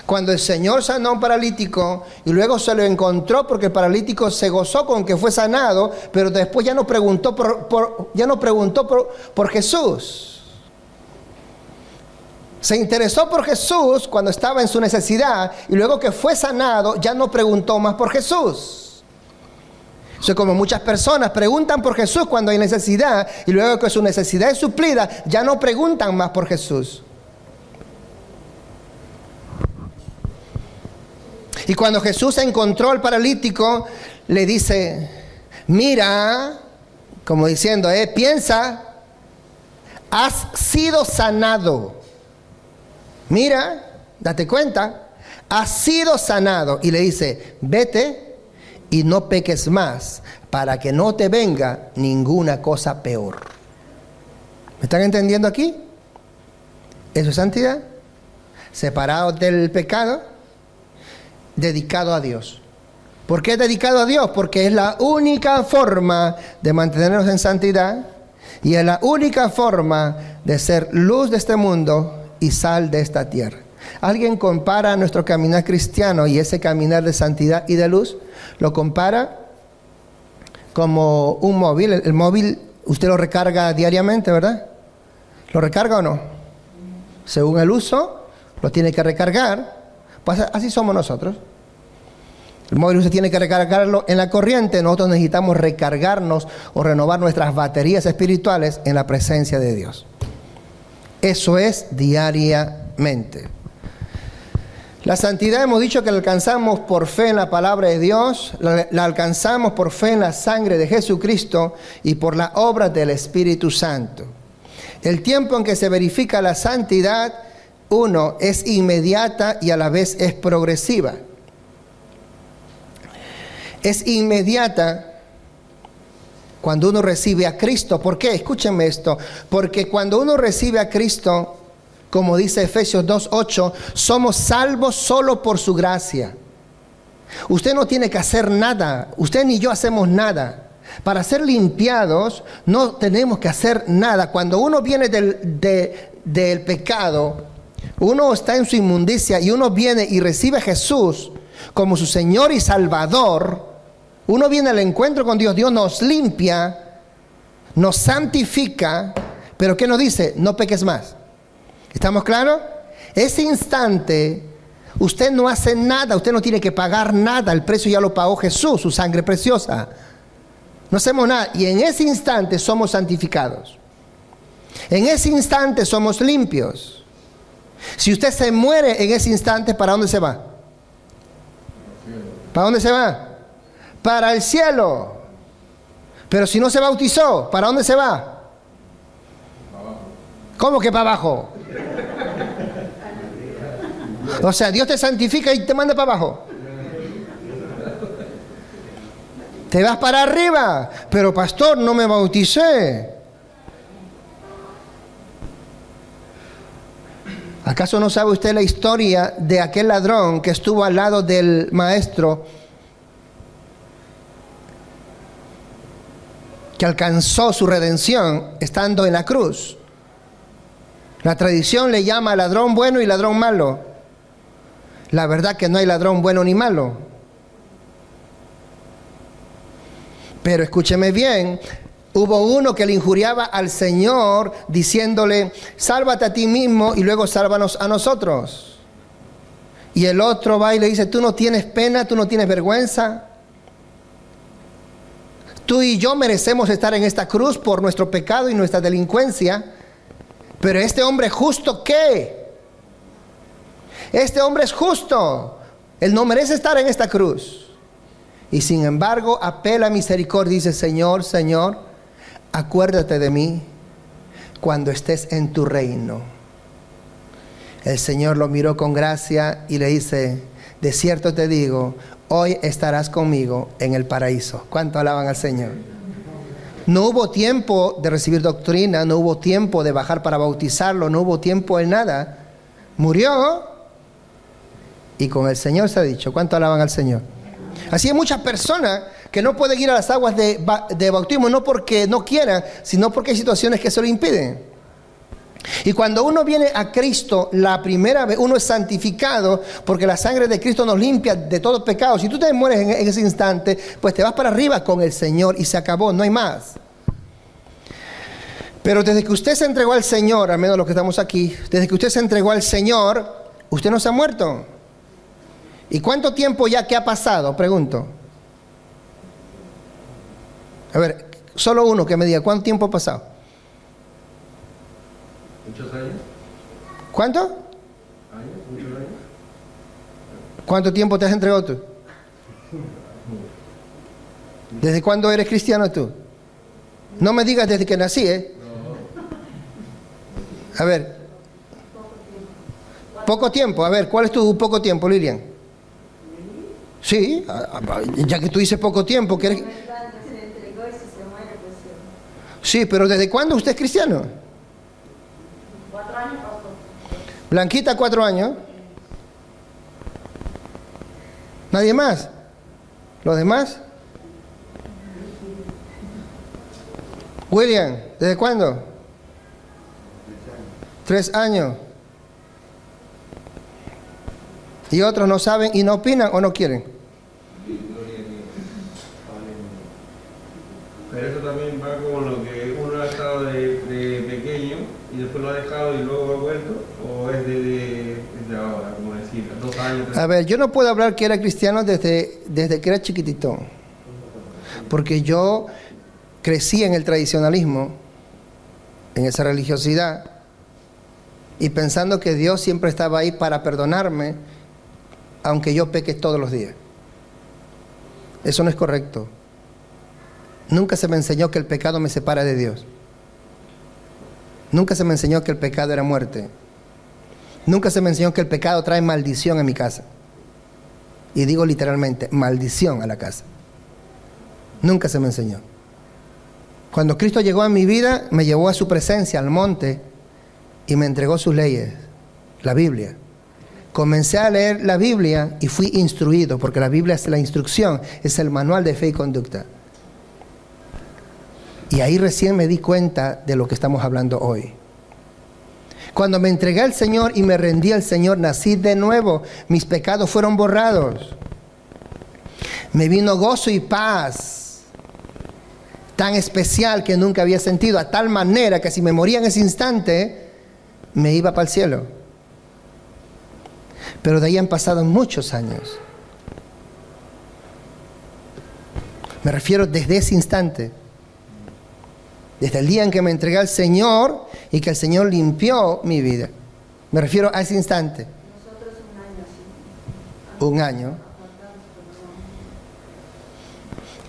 Cuando el Señor sanó a un paralítico y luego se lo encontró porque el paralítico se gozó con que fue sanado, pero después ya no preguntó por Jesús. Se interesó por Jesús cuando estaba en su necesidad y luego que fue sanado ya no preguntó más por Jesús. Eso es como muchas personas preguntan por Jesús cuando hay necesidad y luego que su necesidad es suplida ya no preguntan más por Jesús. Y cuando Jesús encontró al paralítico, le dice, mira, como diciendo, piensa, has sido sanado. Mira, date cuenta, has sido sanado. Y le dice, vete y no peques más, para que no te venga ninguna cosa peor. ¿Me están entendiendo aquí? Eso es santidad. Separado del pecado, dedicado a Dios. ¿Por qué dedicado a Dios? Porque es la única forma de mantenernos en santidad y es la única forma de ser luz de este mundo y sal de esta tierra. ¿Alguien compara nuestro caminar cristiano y ese caminar de santidad y de luz? Lo compara como un móvil. El móvil usted lo recarga diariamente, ¿verdad? ¿Lo recarga o no? Según el uso, lo tiene que recargar. Pues así somos nosotros. El móvil usted tiene que recargarlo en la corriente. Nosotros necesitamos recargarnos o renovar nuestras baterías espirituales en la presencia de Dios. Eso es diariamente. La santidad hemos dicho que la alcanzamos por fe en la palabra de Dios, la alcanzamos por fe en la sangre de Jesucristo y por la obra del Espíritu Santo. El tiempo en que se verifica la santidad, uno, es inmediata y a la vez es progresiva. Es inmediata cuando uno recibe a Cristo. ¿Por qué? Escúchenme esto. Porque cuando uno recibe a Cristo, como dice Efesios 2:8, somos salvos solo por su gracia. Usted no tiene que hacer nada, usted ni yo hacemos nada. Para ser limpiados no tenemos que hacer nada. Cuando uno viene del pecado, uno está en su inmundicia y uno viene y recibe a Jesús como su Señor y Salvador, uno viene al encuentro con Dios. Dios nos limpia, nos santifica, pero ¿qué nos dice? No peques más. ¿Estamos claros? Ese instante usted no hace nada, usted no tiene que pagar nada, el precio ya lo pagó Jesús, su sangre preciosa. No hacemos nada y en ese instante somos santificados. En ese instante somos limpios. Si usted se muere en ese instante, ¿para dónde se va? ¿Para dónde se va? Para el cielo. Pero si no se bautizó, ¿para dónde se va? ¿Cómo que para abajo? O sea, Dios te santifica y te manda para abajo. Te vas para arriba. Pero pastor, no me bauticé. ¿Acaso no sabe usted la historia de aquel ladrón que estuvo al lado del maestro, que alcanzó su redención estando en la cruz? La tradición le llama ladrón bueno y ladrón malo. La verdad que no hay ladrón bueno ni malo. Pero escúcheme bien, hubo uno que le injuriaba al Señor diciéndole, sálvate a ti mismo y luego sálvanos a nosotros. Y el otro va y le dice, tú no tienes pena, tú no tienes vergüenza. Tú y yo merecemos estar en esta cruz por nuestro pecado y nuestra delincuencia. Pero este hombre justo, ¿qué? Este hombre es justo. Él no merece estar en esta cruz. Y sin embargo, apela a misericordia y dice, Señor, Señor, acuérdate de mí cuando estés en tu reino. El Señor lo miró con gracia y le dice, de cierto te digo, hoy estarás conmigo en el paraíso. ¿Cuánto alaban al Señor? No hubo tiempo de recibir doctrina, no hubo tiempo de bajar para bautizarlo, no hubo tiempo de nada. Murió y con el Señor se ha dicho. ¿Cuánto alaban al Señor? Así hay muchas personas que no pueden ir a las aguas de bautismo, no porque no quieran, sino porque hay situaciones que se lo impiden. Y cuando uno viene a Cristo la primera vez, uno es santificado porque la sangre de Cristo nos limpia de todo pecado. Si tú te mueres en ese instante, pues te vas para arriba con el Señor y se acabó, no hay más. Pero desde que usted se entregó al Señor, al menos los que estamos aquí, desde que usted se entregó al Señor, usted no se ha muerto. ¿Y cuánto tiempo ya que ha pasado? Pregunto. A ver, solo uno que me diga, ¿cuánto tiempo ha pasado? Muchos años. ¿Cuánto? Muchos años. ¿Cuánto tiempo te has entregado tú? ¿Desde cuándo eres cristiano tú? No me digas desde que nací, ¿eh? A ver. Poco tiempo. A ver, ¿cuál es tu poco tiempo, Lilian? Sí, ya que tú dices poco tiempo, ¿quieres? Sí, pero ¿desde cuándo usted es cristiano? 4 años, pastor. Blanquita, 4 años. ¿Nadie más? ¿Los demás? William, ¿desde cuándo? 3 años. ¿Y otros no saben y no opinan o no quieren? Pero eso también va con lo que uno ha estado de pequeño y después lo ha dejado y luego ha vuelto, o es desde ahora, como decir, 2 años. 3 años. A ver, yo no puedo hablar que era cristiano desde que era chiquitito, porque yo crecí en el tradicionalismo, en esa religiosidad, y pensando que Dios siempre estaba ahí para perdonarme, aunque yo peque todos los días. Eso no es correcto. Nunca se me enseñó que el pecado me separa de Dios. Nunca se me enseñó que el pecado era muerte. Nunca se me enseñó que el pecado trae maldición a mi casa. Y digo literalmente, maldición a la casa. Nunca se me enseñó. Cuando Cristo llegó a mi vida, me llevó a su presencia, al monte, y me entregó sus leyes, la Biblia. Comencé a leer la Biblia y fui instruido, porque la Biblia es la instrucción, es el manual de fe y conducta. Y ahí recién me di cuenta de lo que estamos hablando hoy. Cuando me entregué al Señor y me rendí al Señor, nací de nuevo. Mis pecados fueron borrados. Me vino gozo y paz tan especial que nunca había sentido, a tal manera que si me moría en ese instante, me iba para el cielo. Pero de ahí han pasado muchos años. Me refiero desde ese instante. Desde el día en que me entregué al Señor y que el Señor limpió mi vida. Me refiero a ese instante. Nosotros un año, sí. Un año.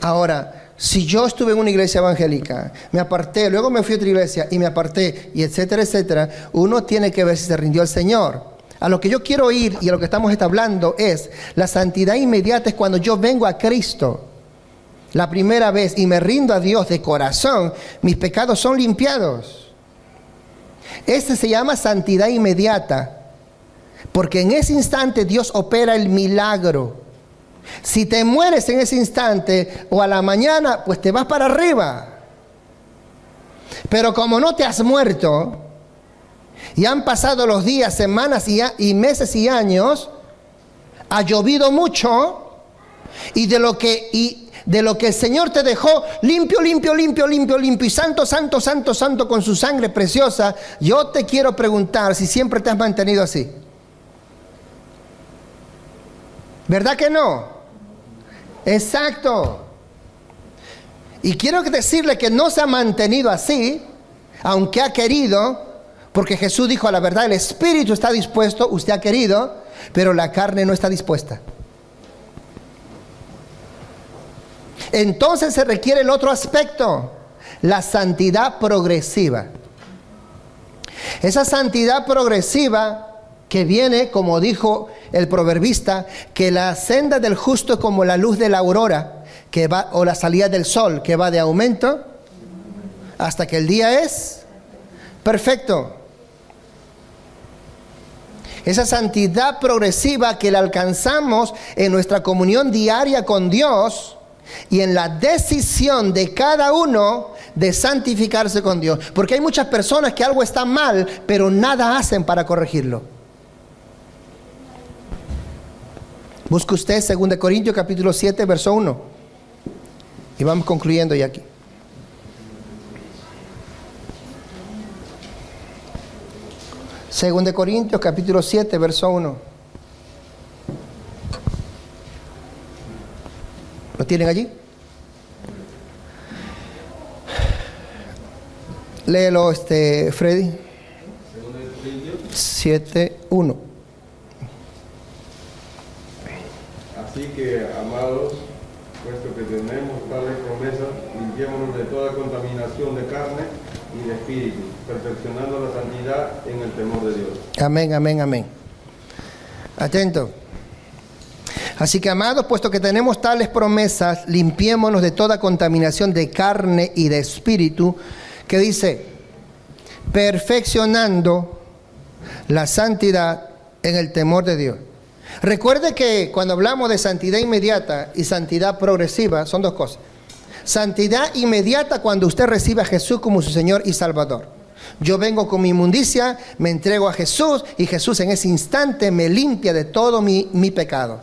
Ahora, si yo estuve en una iglesia evangélica, me aparté, luego me fui a otra iglesia y me aparté, y etcétera, etcétera, uno tiene que ver si se rindió al Señor. A lo que yo quiero ir y a lo que estamos hablando es, la santidad inmediata es cuando yo vengo a Cristo la primera vez y me rindo a Dios de corazón, mis pecados son limpiados. Este se llama santidad inmediata, porque en ese instante Dios opera el milagro. Si te mueres en ese instante o a la mañana, pues te vas para arriba. Pero como no te has muerto y han pasado los días, semanas y meses y años, ha llovido mucho y de lo que el Señor te dejó limpio, limpio, limpio, limpio, limpio y santo, santo, santo, santo con su sangre preciosa, yo te quiero preguntar si siempre te has mantenido así. ¿Verdad que no? Exacto. Y quiero decirle que no se ha mantenido así, aunque ha querido, porque Jesús dijo a la verdad, el espíritu está dispuesto, usted ha querido, pero la carne no está dispuesta. Entonces se requiere el otro aspecto, la santidad progresiva. Esa santidad progresiva que viene, como dijo el proverbista, que la senda del justo es como la luz de la aurora, que va, o la salida del sol, que va de aumento hasta que el día es perfecto. Esa santidad progresiva que la alcanzamos en nuestra comunión diaria con Dios y en la decisión de cada uno de santificarse con Dios. Porque hay muchas personas que algo está mal, pero nada hacen para corregirlo. Busque usted 2 Corintios capítulo 7, verso 1. Y vamos concluyendo ya aquí. 2 Corintios capítulo 7, verso 1. ¿Lo tienen allí? Léelo, Freddy. 2 Corintios 7, 1. Así que, amados, puesto que tenemos tales promesas, limpiémonos de toda contaminación de carne y de espíritu, perfeccionando la santidad en el temor de Dios. Amén, amén, amén. Atento. Así que, amados, puesto que tenemos tales promesas, limpiémonos de toda contaminación de carne y de espíritu, que dice, perfeccionando la santidad en el temor de Dios. Recuerde que cuando hablamos de santidad inmediata y santidad progresiva, son dos cosas. Santidad inmediata cuando usted recibe a Jesús como su Señor y Salvador. Yo vengo con mi inmundicia, me entrego a Jesús y Jesús en ese instante me limpia de todo mi pecado.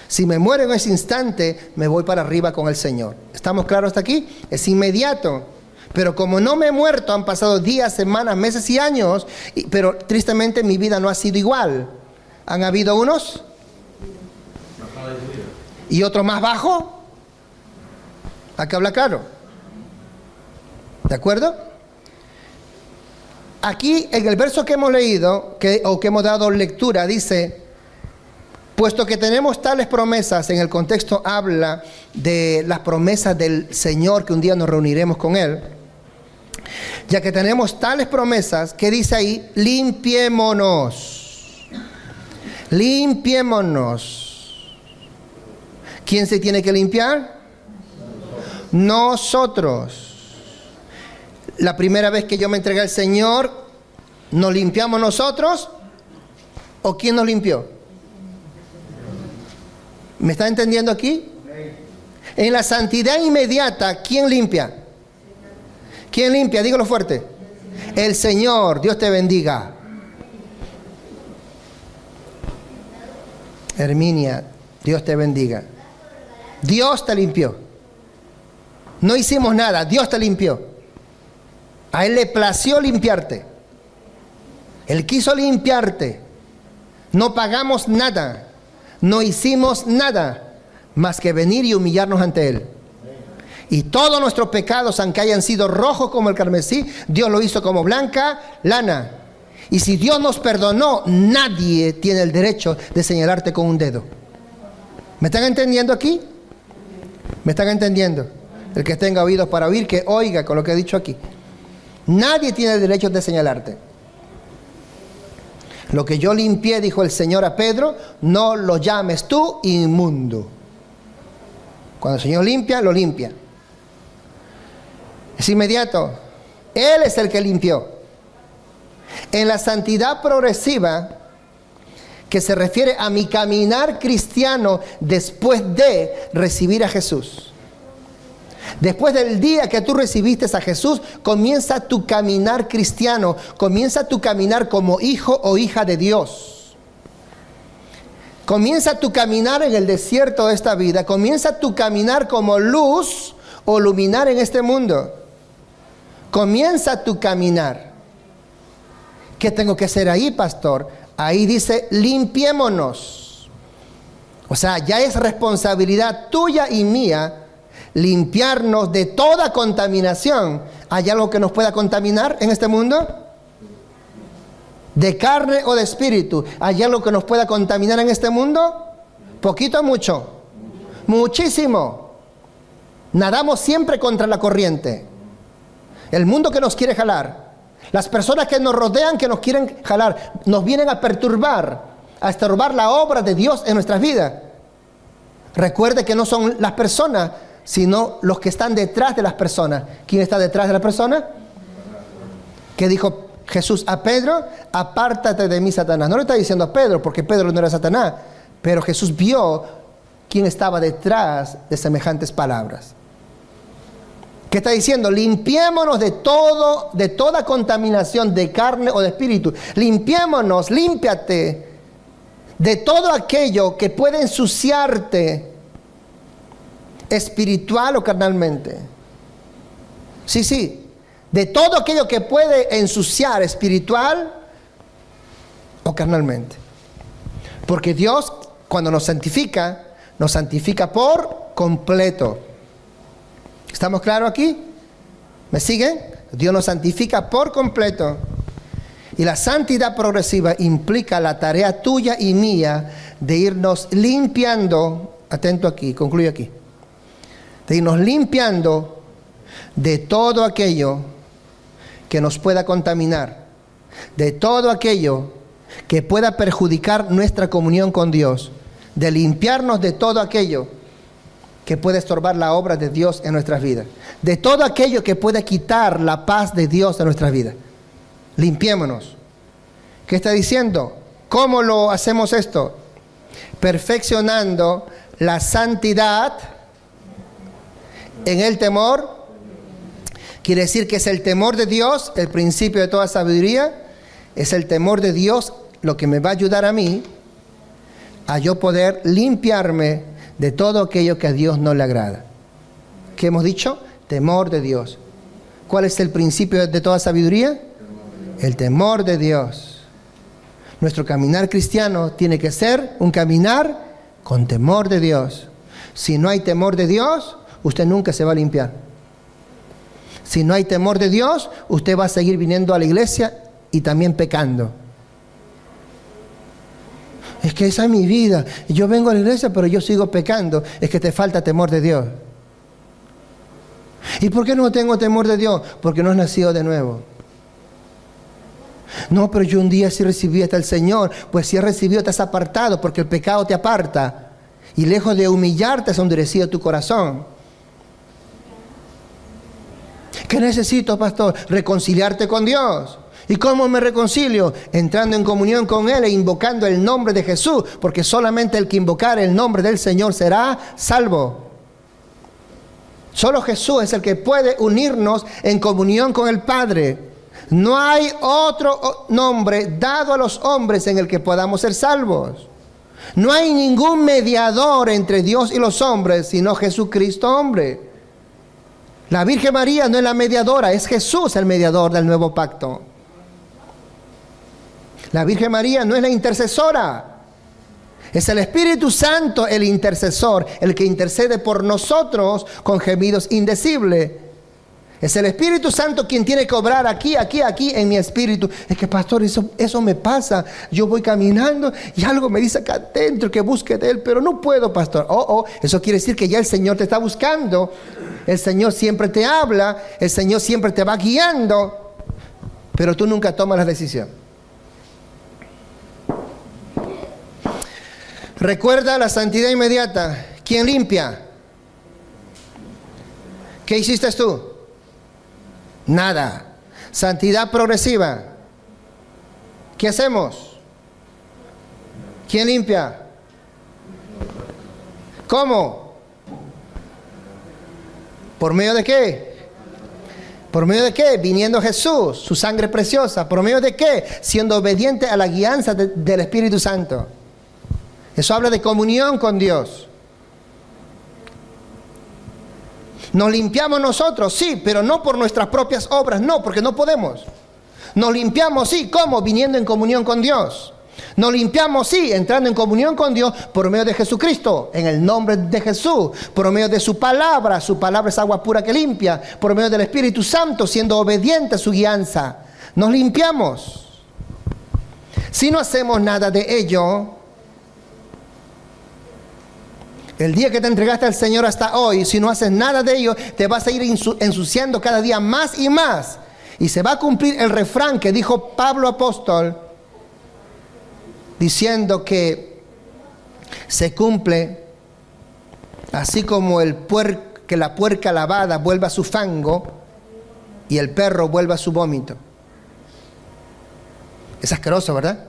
Si me muero en ese instante, me voy para arriba con el Señor. ¿Estamos claros hasta aquí? Es inmediato. Pero como no me he muerto, han pasado días, semanas, meses y años, pero tristemente mi vida no ha sido igual. ¿Han habido unos? ¿Y otros más bajo? Hay que hablar claro. ¿De acuerdo? Aquí en el verso que hemos leído, que hemos dado lectura, dice, puesto que tenemos tales promesas, en el contexto habla de las promesas del Señor, que un día nos reuniremos con Él. Ya que tenemos tales promesas, ¿qué dice ahí? Limpiémonos. Limpiémonos. ¿Quién se tiene que limpiar? Nosotros. La primera vez que yo me entregué al Señor, ¿Nos limpiamos nosotros o quién nos limpió? ¿Me está entendiendo aquí? En la santidad inmediata, ¿quién limpia? ¿Quién limpia? Dígalo fuerte. El Señor. Dios te bendiga. Herminia, Dios te bendiga. Dios te limpió. No hicimos nada, Dios te limpió. A Él le plació limpiarte. Él quiso limpiarte. No pagamos nada. No hicimos nada más que venir y humillarnos ante Él. Y todos nuestros pecados, aunque hayan sido rojos como el carmesí, Dios lo hizo como blanca lana. Y si Dios nos perdonó, nadie tiene el derecho de señalarte con un dedo. ¿Me están entendiendo aquí? ¿Me están entendiendo? El que tenga oídos para oír, que oiga con lo que he dicho aquí. Nadie tiene el derecho de señalarte. Lo que yo limpié, dijo el Señor a Pedro, no lo llames tú inmundo. Cuando el Señor limpia, lo limpia. Es inmediato. Él es el que limpió. En la santidad progresiva, que se refiere a mi caminar cristiano después de recibir a Jesús. Después del día que tú recibiste a Jesús, comienza tu caminar cristiano, comienza tu caminar como hijo o hija de Dios. Comienza tu caminar en el desierto de esta vida, comienza tu caminar como luz o luminar en este mundo. Comienza tu caminar. ¿Qué tengo que hacer ahí, pastor? Ahí dice, limpiémonos. O sea, ya es responsabilidad tuya y mía limpiarnos de toda contaminación. ¿Hay algo que nos pueda contaminar en este mundo? ¿De carne o de espíritu? ¿Hay algo que nos pueda contaminar en este mundo? ¿Poquito o mucho? Muchísimo. Nadamos siempre contra la corriente. El mundo que nos quiere jalar, las personas que nos rodean que nos quieren jalar, nos vienen a perturbar, a estorbar la obra de Dios en nuestras vidas. Recuerde que no son las personas, sino los que están detrás de las personas. ¿Quién está detrás de la persona? ¿Qué dijo Jesús a Pedro? Apártate de mí, Satanás. No le está diciendo a Pedro, porque Pedro no era Satanás, pero Jesús vio quién estaba detrás de semejantes palabras. ¿Qué está diciendo? Limpiémonos de toda contaminación de carne o de espíritu. Limpiémonos, límpiate de todo aquello que puede ensuciarte espiritual o carnalmente. Sí, de todo aquello que puede ensuciar espiritual o carnalmente. Porque Dios, cuando nos santifica por completo. ¿Estamos claros aquí? ¿Me siguen? Dios nos santifica por completo. Y la santidad progresiva implica la tarea tuya y mía de irnos limpiando, atento aquí, concluyo aquí, de irnos limpiando de todo aquello que nos pueda contaminar, de todo aquello que pueda perjudicar nuestra comunión con Dios, de limpiarnos de todo aquello que puede estorbar la obra de Dios en nuestras vidas, de todo aquello que pueda quitar la paz de Dios en nuestras vidas. Limpiémonos. ¿Qué está diciendo? ¿Cómo lo hacemos esto? Perfeccionando la santidad en el temor. Quiere decir que es el temor de Dios, el principio de toda sabiduría. Es el temor de Dios lo que me va a ayudar a mí a yo poder limpiarme de todo aquello que a Dios no le agrada. ¿Qué hemos dicho? Temor de Dios. ¿Cuál es el principio de toda sabiduría? El temor de Dios. Nuestro caminar cristiano tiene que ser un caminar con temor de Dios. Si no hay temor de Dios, usted nunca se va a limpiar. Si no hay temor de Dios, usted va a seguir viniendo a la iglesia y también pecando. Es que esa es mi vida. Yo vengo a la iglesia, pero yo sigo pecando. Es que te falta temor de Dios. ¿Y por qué no tengo temor de Dios? Porque no has nacido de nuevo. No, pero yo un día sí recibí hasta el Señor. Pues si has recibido, te has apartado, porque el pecado te aparta. Y lejos de humillarte, has endurecido tu corazón. ¿Qué necesito, pastor? Reconciliarte con Dios. ¿Y cómo me reconcilio? Entrando en comunión con Él e invocando el nombre de Jesús, porque solamente el que invocar el nombre del Señor será salvo. Solo Jesús es el que puede unirnos en comunión con el Padre. No hay otro nombre dado a los hombres en el que podamos ser salvos. No hay ningún mediador entre Dios y los hombres, sino Jesucristo hombre. La Virgen María no es la mediadora, es Jesús el mediador del nuevo pacto. La Virgen María no es la intercesora, es el Espíritu Santo el intercesor, el que intercede por nosotros con gemidos indecibles. Es el Espíritu Santo quien tiene que obrar aquí en mi espíritu. Es que, pastor, eso me pasa. Yo voy caminando y algo me dice acá adentro que busque de Él, pero no puedo, pastor. Eso quiere decir que ya el Señor te está buscando. El Señor siempre te habla, el Señor siempre te va guiando, pero tú nunca tomas la decisión. Recuerda la santidad inmediata. ¿Quién limpia? ¿Qué hiciste tú? Nada. Santidad progresiva. ¿Qué hacemos? ¿Quién limpia? ¿Cómo? ¿Por medio de qué? ¿Por medio de qué? Viniendo Jesús, su sangre preciosa. ¿Por medio de qué? Siendo obediente a la guianza del Espíritu Santo. Eso habla de comunión con Dios. Nos limpiamos nosotros, sí, pero no por nuestras propias obras, no, porque no podemos. Nos limpiamos, sí, ¿cómo? Viniendo en comunión con Dios. Nos limpiamos, sí, entrando en comunión con Dios por medio de Jesucristo, en el nombre de Jesús, por medio de su palabra es agua pura que limpia, por medio del Espíritu Santo, siendo obediente a su guianza. Nos limpiamos. Si no hacemos nada de ello, el día que te entregaste al Señor hasta hoy, si no haces nada de ello, te vas a ir ensuciando cada día más y más. Y se va a cumplir el refrán que dijo Pablo apóstol, diciendo que se cumple así como que la puerca lavada vuelve a su fango y el perro vuelve a su vómito. Es asqueroso, ¿verdad?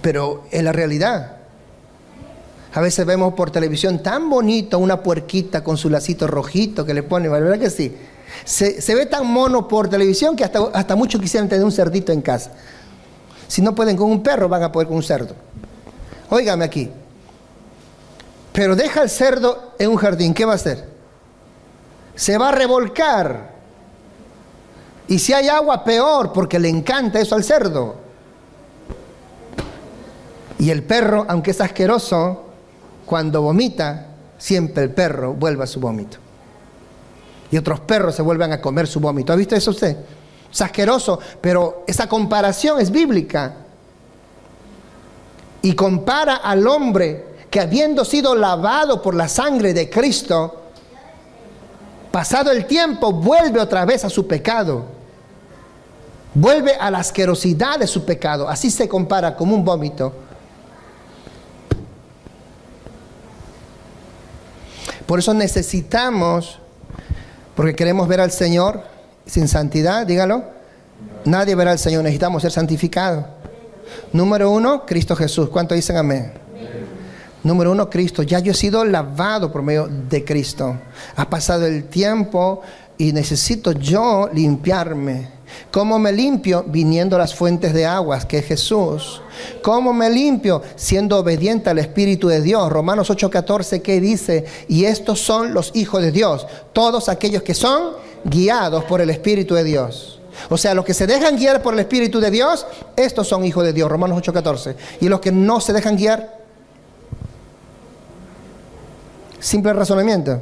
Pero es la realidad. A veces vemos por televisión tan bonito una puerquita con su lacito rojito que le pone, ¿verdad que sí? Se ve tan mono por televisión que hasta muchos quisieran tener un cerdito en casa. Si no pueden con un perro, van a poder con un cerdo. Óigame aquí. Pero deja el cerdo en un jardín, ¿qué va a hacer? Se va a revolcar. Y si hay agua, peor, porque le encanta eso al cerdo. Y el perro, aunque es asqueroso, cuando vomita, siempre el perro vuelve a su vómito. Y otros perros se vuelven a comer su vómito. ¿Ha visto eso usted? Es asqueroso, pero esa comparación es bíblica. Y compara al hombre que, habiendo sido lavado por la sangre de Cristo, pasado el tiempo, vuelve otra vez a su pecado. Vuelve a la asquerosidad de su pecado. Así se compara como un vómito. Por eso necesitamos, porque queremos ver al Señor sin santidad, dígalo. Nadie verá al Señor, necesitamos ser santificados. Número 1, Cristo Jesús. ¿Cuántos dicen amén? Número 1, Cristo. Ya yo he sido lavado por medio de Cristo. Ha pasado el tiempo y necesito yo limpiarme. ¿Cómo me limpio? Viniendo a las fuentes de aguas, que es Jesús. ¿Cómo me limpio? Siendo obediente al Espíritu de Dios. Romanos 8:14, ¿qué dice? Y estos son los hijos de Dios, todos aquellos que son guiados por el Espíritu de Dios. O sea, los que se dejan guiar por el Espíritu de Dios, estos son hijos de Dios. Romanos 8:14. Y los que no se dejan guiar, simple razonamiento.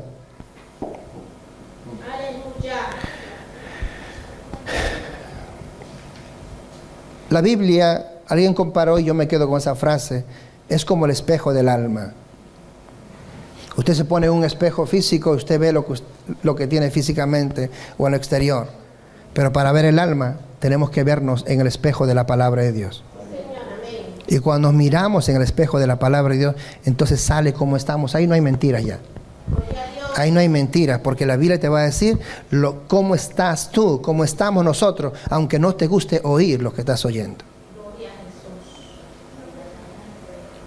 La Biblia, alguien comparó, y yo me quedo con esa frase, es como el espejo del alma. Usted se pone un espejo físico, usted ve lo que tiene físicamente o en el exterior. Pero para ver el alma, tenemos que vernos en el espejo de la palabra de Dios. Y cuando nos miramos en el espejo de la palabra de Dios, entonces sale como estamos. Ahí no hay mentiras ya. Ahí no hay mentiras, porque la Biblia te va a decir cómo estás tú, cómo estamos nosotros, aunque no te guste oír lo que estás oyendo.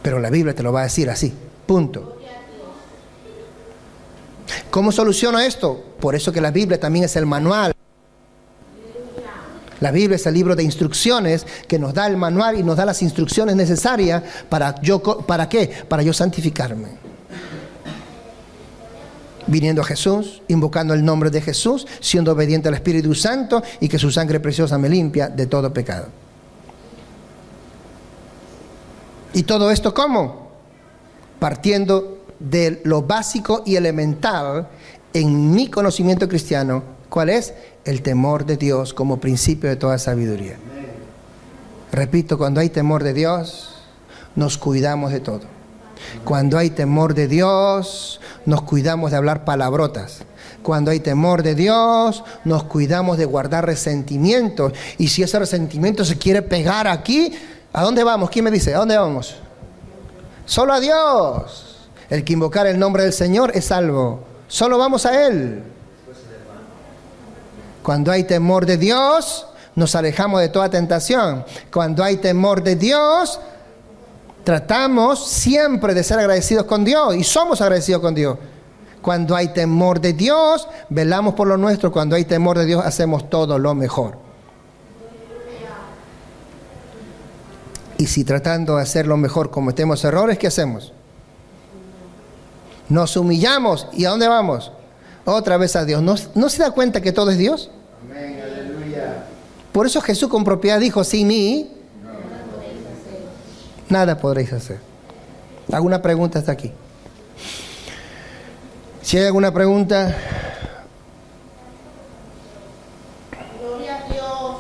Pero la Biblia te lo va a decir así, punto. ¿Cómo soluciono esto? Por eso que la Biblia también es el manual. La Biblia es el libro de instrucciones que nos da el manual y nos da las instrucciones necesarias ¿para qué? Para yo santificarme. Viniendo a Jesús, invocando el nombre de Jesús, siendo obediente al Espíritu Santo y que su sangre preciosa me limpia de todo pecado. ¿Y todo esto cómo? Partiendo de lo básico y elemental en mi conocimiento cristiano. ¿Cuál es? El temor de Dios como principio de toda sabiduría. Repito, cuando hay temor de Dios, nos cuidamos de todo. Cuando hay temor de Dios, nos cuidamos de hablar palabrotas. Cuando hay temor de Dios, nos cuidamos de guardar resentimientos. Y si ese resentimiento se quiere pegar aquí, ¿a dónde vamos? ¿Quién me dice? ¿A dónde vamos? Solo a Dios. El que invocar el nombre del Señor es salvo. Solo vamos a Él. Cuando hay temor de Dios, nos alejamos de toda tentación. Cuando hay temor de Dios, tratamos siempre de ser agradecidos con Dios y somos agradecidos con Dios. Cuando hay temor de Dios, velamos por lo nuestro. Cuando hay temor de Dios, hacemos todo lo mejor. Y si tratando de hacer lo mejor cometemos errores, ¿qué hacemos? Nos humillamos. ¿Y a dónde vamos? Otra vez a Dios. ¿No se da cuenta que todo es Dios? Amén, aleluya. Por eso Jesús con propiedad dijo, sin mí, nada podréis hacer. ¿Alguna pregunta hasta aquí? Si hay alguna pregunta. Gloria a Dios.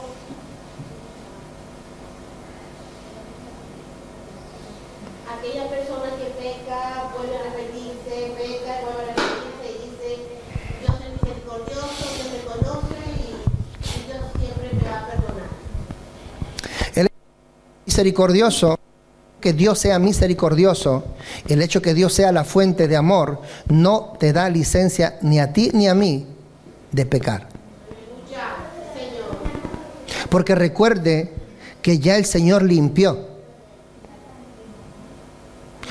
Aquella persona que peca, vuelve a repetirse, peca, vuelve a repetirse y dice, Dios es misericordioso, Dios me conoce y Dios siempre me va a perdonar. El misericordioso, que Dios sea misericordioso, el hecho que Dios sea la fuente de amor, no te da licencia ni a ti ni a mí de pecar. Aleluya, Señor. Porque recuerde que ya el Señor limpió.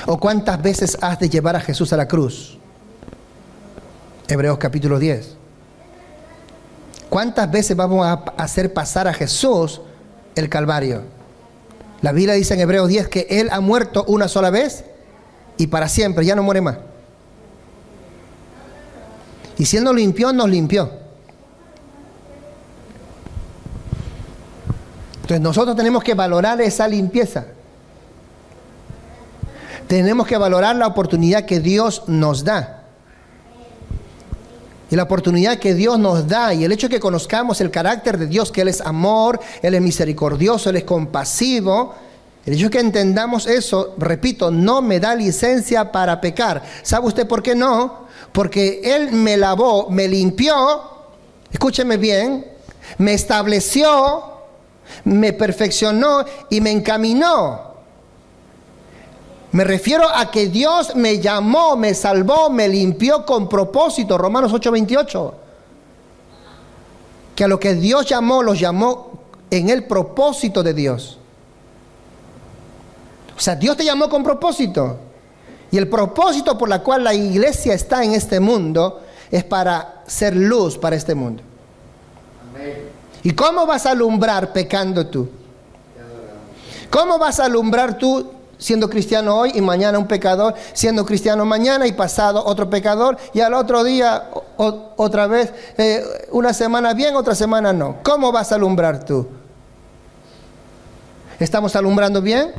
¿O cuántas veces has de llevar a Jesús a la cruz? Hebreos capítulo 10. ¿Cuántas veces vamos a hacer pasar a Jesús el Calvario? La Biblia dice en Hebreos 10 que Él ha muerto una sola vez y para siempre, ya no muere más. Y siendo limpió, nos limpió. Entonces nosotros tenemos que valorar esa limpieza. Tenemos que valorar la oportunidad que Dios nos da. Y la oportunidad que Dios nos da y el hecho de que conozcamos el carácter de Dios, que Él es amor, Él es misericordioso, Él es compasivo. El hecho de que entendamos eso, repito, no me da licencia para pecar. ¿Sabe usted por qué no? Porque Él me lavó, me limpió, escúcheme bien, me estableció, me perfeccionó y me encaminó. Me refiero a que Dios me llamó, me salvó, me limpió con propósito. Romanos 8:28. Que a lo que Dios llamó, los llamó en el propósito de Dios. O sea, Dios te llamó con propósito. Y el propósito por la cual la iglesia está en este mundo es para ser luz para este mundo. Amén. ¿Y cómo vas a alumbrar pecando tú? ¿Cómo vas a alumbrar tú siendo cristiano hoy y mañana un pecador, siendo cristiano mañana y pasado otro pecador y al otro día otra vez, una semana bien, otra semana no? ¿Cómo vas a alumbrar tú? ¿Estamos alumbrando bien?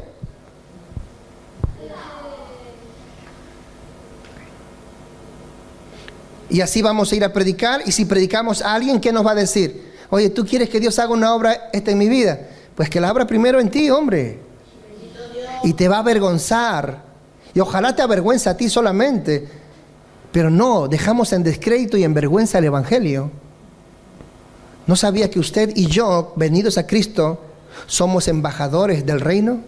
Y así vamos a ir a predicar, y si predicamos a alguien, ¿qué nos va a decir? Oye, ¿tú quieres que Dios haga una obra en mi vida? Pues que la abra primero en ti, hombre. Y te va a avergonzar. Y ojalá te avergüence a ti solamente. Pero no, dejamos en descrédito y en vergüenza el Evangelio. ¿No sabía que usted y yo, venidos a Cristo, somos embajadores del reino?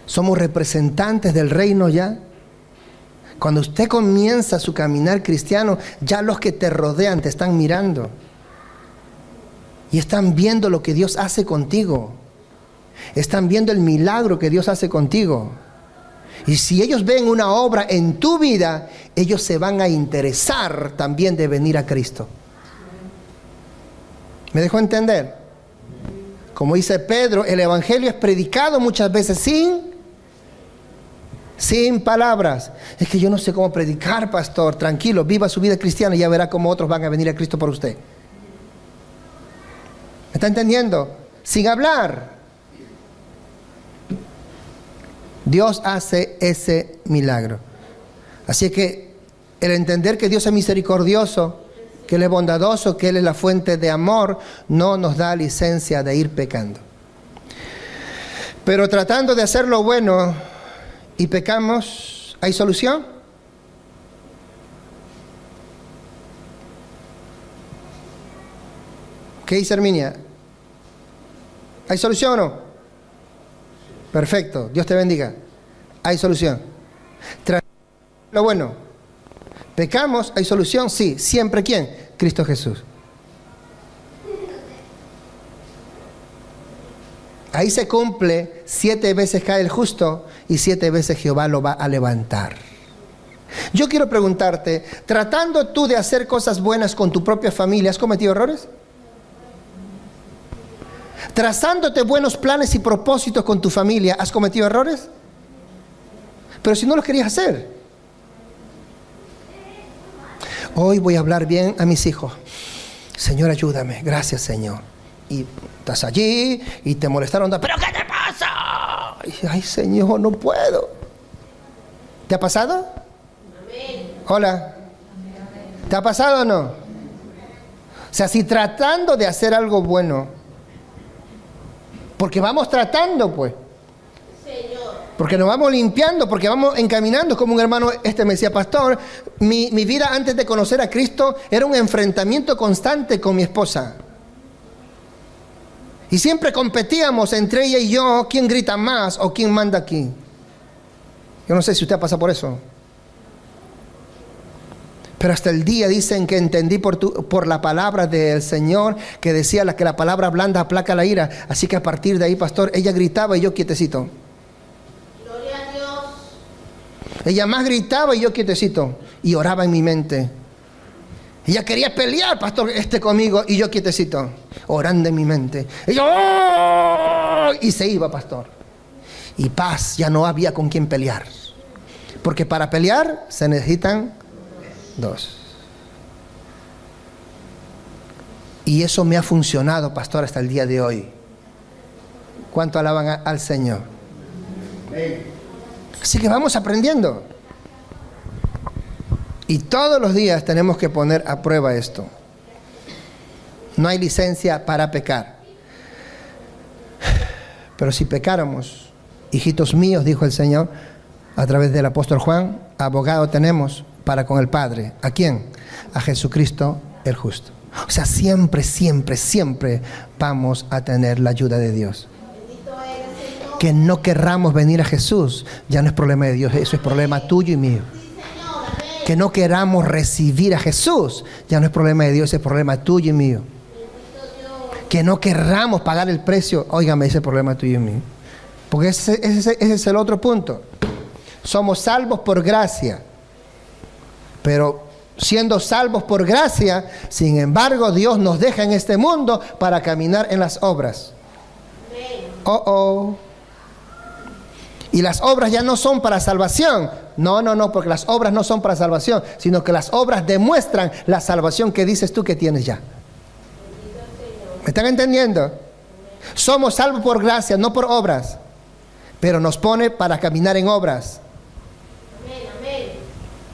¿Somos representantes del reino ya? Cuando usted comienza su caminar cristiano, ya los que te rodean te están mirando. Y están viendo lo que Dios hace contigo. Están viendo el milagro que Dios hace contigo. Y si ellos ven una obra en tu vida, ellos se van a interesar también de venir a Cristo. ¿Me dejó entender? Como dice Pedro, el evangelio es predicado muchas veces sin palabras. Es que yo no sé cómo predicar, pastor. Tranquilo, viva su vida cristiana y ya verá cómo otros van a venir a Cristo por usted. ¿Me está entendiendo? Sin hablar. Dios hace ese milagro. Así que el entender que Dios es misericordioso, que Él es bondadoso, que Él es la fuente de amor, no nos da licencia de ir pecando. Pero tratando de hacer lo bueno y pecamos, ¿hay solución? ¿Qué dice Herminia? ¿Hay solución o no? Perfecto, Dios te bendiga. Hay solución. Lo bueno. ¿Pecamos? ¿Hay solución? Sí. ¿Siempre quién? Cristo Jesús. Ahí se cumple: 7 veces cae el justo y 7 veces Jehová lo va a levantar. Yo quiero preguntarte, tratando tú de hacer cosas buenas con tu propia familia, ¿has cometido errores? Trazándote buenos planes y propósitos con tu familia, ¿has cometido errores? Pero si no los querías hacer. Hoy voy a hablar bien a mis hijos. Señor, ayúdame. Gracias, Señor. Y estás allí y te molestaron. ¿Pero qué te pasa? Ay, Señor, no puedo. ¿Te ha pasado? Hola. ¿Te ha pasado o no? O sea, si tratando de hacer algo bueno, porque vamos tratando, pues. Porque nos vamos limpiando, porque vamos encaminando. Como un hermano me decía: pastor, mi vida antes de conocer a Cristo era un enfrentamiento constante con mi esposa. Y siempre competíamos entre ella y yo, quién grita más o quién manda aquí. Yo no sé si usted ha pasado por eso. Pero hasta el día dicen que entendí por la palabra del Señor, que decía que la palabra blanda aplaca la ira. Así que a partir de ahí, pastor, ella gritaba y yo quietecito. Gloria a Dios. Ella más gritaba y yo quietecito. Y oraba en mi mente. Ella quería pelear, pastor, conmigo, y yo quietecito, orando en mi mente. Y yo, ¡oh! Y se iba, pastor. Y paz, ya no había con quién pelear. Porque para pelear se necesitan 2. Y eso me ha funcionado, pastor, hasta el día de hoy. ¿Cuánto alaban al Señor? Así que vamos aprendiendo. Y todos los días tenemos que poner a prueba esto. No hay licencia para pecar. Pero si pecáramos, hijitos míos, dijo el Señor a través del apóstol Juan, abogado tenemos para con el Padre. ¿A quién? A Jesucristo el justo. O sea, siempre, siempre, siempre vamos a tener la ayuda de Dios. Que no querramos venir a Jesús, ya no es problema de Dios, eso es problema tuyo y mío. Que no queramos recibir a Jesús, ya no es problema de Dios, es problema tuyo y mío. Que no querramos pagar el precio, óigame, ese es problema tuyo y mío. Porque ese es el otro punto. Somos salvos por gracia. Pero siendo salvos por gracia, sin embargo, Dios nos deja en este mundo para caminar en las obras. Y las obras ya no son para salvación. No, porque las obras no son para salvación, sino que las obras demuestran la salvación que dices tú que tienes ya. ¿Me están entendiendo? Somos salvos por gracia, no por obras. Pero nos pone para caminar en obras.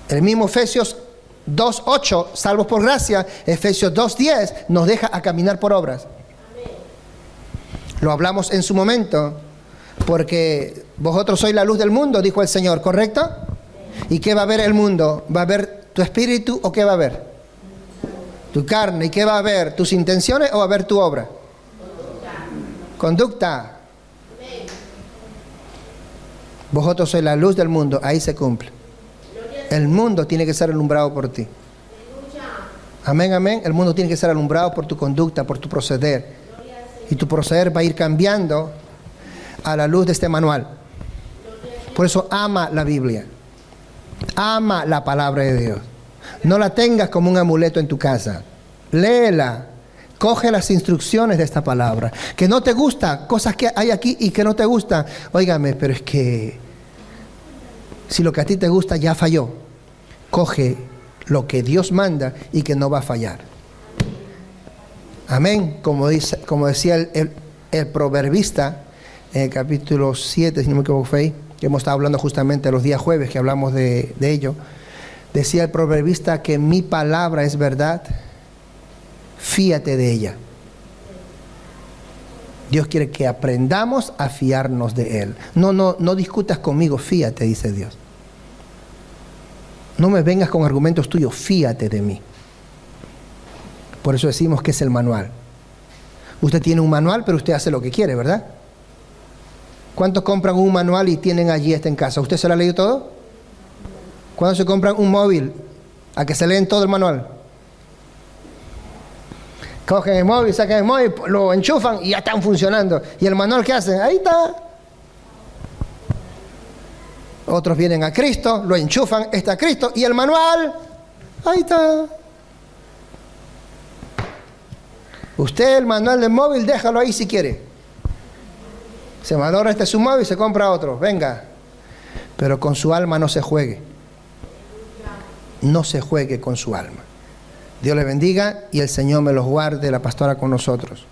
El mismo Efesios 2:8, salvos por gracia. Efesios 2:10 nos deja a caminar por obras. Lo hablamos en su momento. Porque vosotros sois la luz del mundo, dijo el Señor, ¿correcto? ¿Y qué va a ver el mundo? ¿Va a ver tu espíritu o qué va a ver? Tu carne. ¿Y qué va a ver? ¿Tus intenciones o va a ver tu obra? Conducta. Vosotros sois la luz del mundo, ahí se cumple. El mundo tiene que ser alumbrado por ti. Amén, amén. El mundo tiene que ser alumbrado por tu conducta, por tu proceder. Y tu proceder va a ir cambiando a la luz de este manual. Por eso ama la Biblia. Ama la palabra de Dios. No la tengas como un amuleto en tu casa. Léela. Coge las instrucciones de esta palabra. Que no te gusta, cosas que hay aquí y que no te gustan. Óigame, pero es que si lo que a ti te gusta ya falló, coge lo que Dios manda y que no va a fallar. Amén. Como decía el proverbista en el capítulo 7, si no me equivoco, fue ahí, que hemos estado hablando justamente los días jueves, que hablamos de ello. Decía el proverbista que mi palabra es verdad, fíate de ella. Dios quiere que aprendamos a fiarnos de Él. No discutas conmigo, fíate, dice Dios. No me vengas con argumentos tuyos, fíate de mí. Por eso decimos que es el manual. Usted tiene un manual, pero usted hace lo que quiere, ¿verdad? ¿Cuántos compran un manual y tienen allí en casa? ¿Usted se lo ha leído todo? ¿Cuándo se compran un móvil? ¿A que se leen todo el manual? Cogen el móvil, sacan el móvil, lo enchufan y ya están funcionando. ¿Y el manual qué hacen? Ahí está. Otros vienen a Cristo, lo enchufan, está Cristo. ¿Y el manual? Ahí está. Usted el manual del móvil, déjalo ahí si quiere. Se valora este su móvil y se compra otro. Venga. Pero con su alma no se juegue. No se juegue con su alma. Dios le bendiga y el Señor me los guarde, la pastora con nosotros.